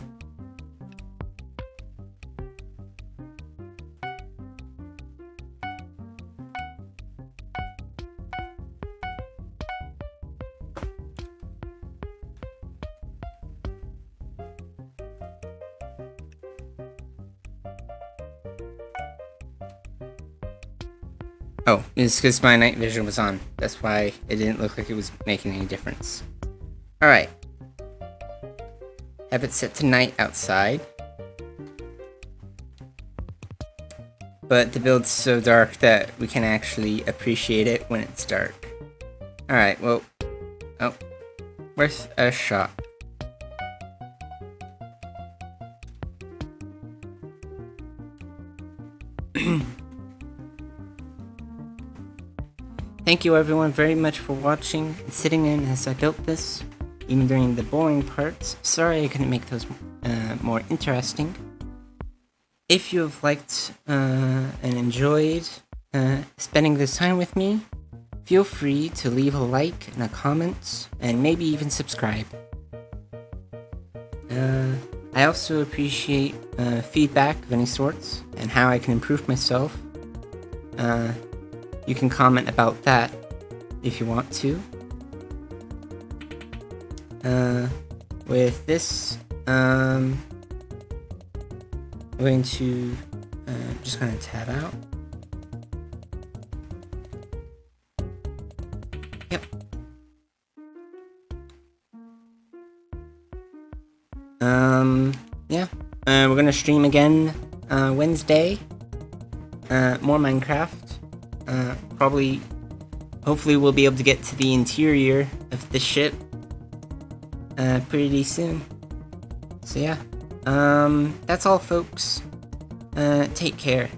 Oh, it's because my night vision was on. That's why it didn't look like it was making any difference. Alright. Have it set to night outside. But the build's so dark that we can actually appreciate it when it's dark. Alright, well... Oh. Where's a shot? Thank you everyone very much for watching and sitting in as I built this, even during the boring parts. Sorry I couldn't make those more interesting. If you have liked and enjoyed spending this time with me, feel free to leave a like and a comment, and maybe even subscribe. I also appreciate feedback of any sorts, and how I can improve myself. You can comment about that if you want to. With this, I'm going to just kind of tab out. Yep. Yeah. We're gonna stream again Wednesday. More Minecraft. Probably, hopefully we'll be able to get to the interior of the ship pretty soon. So yeah, that's all folks. Take care.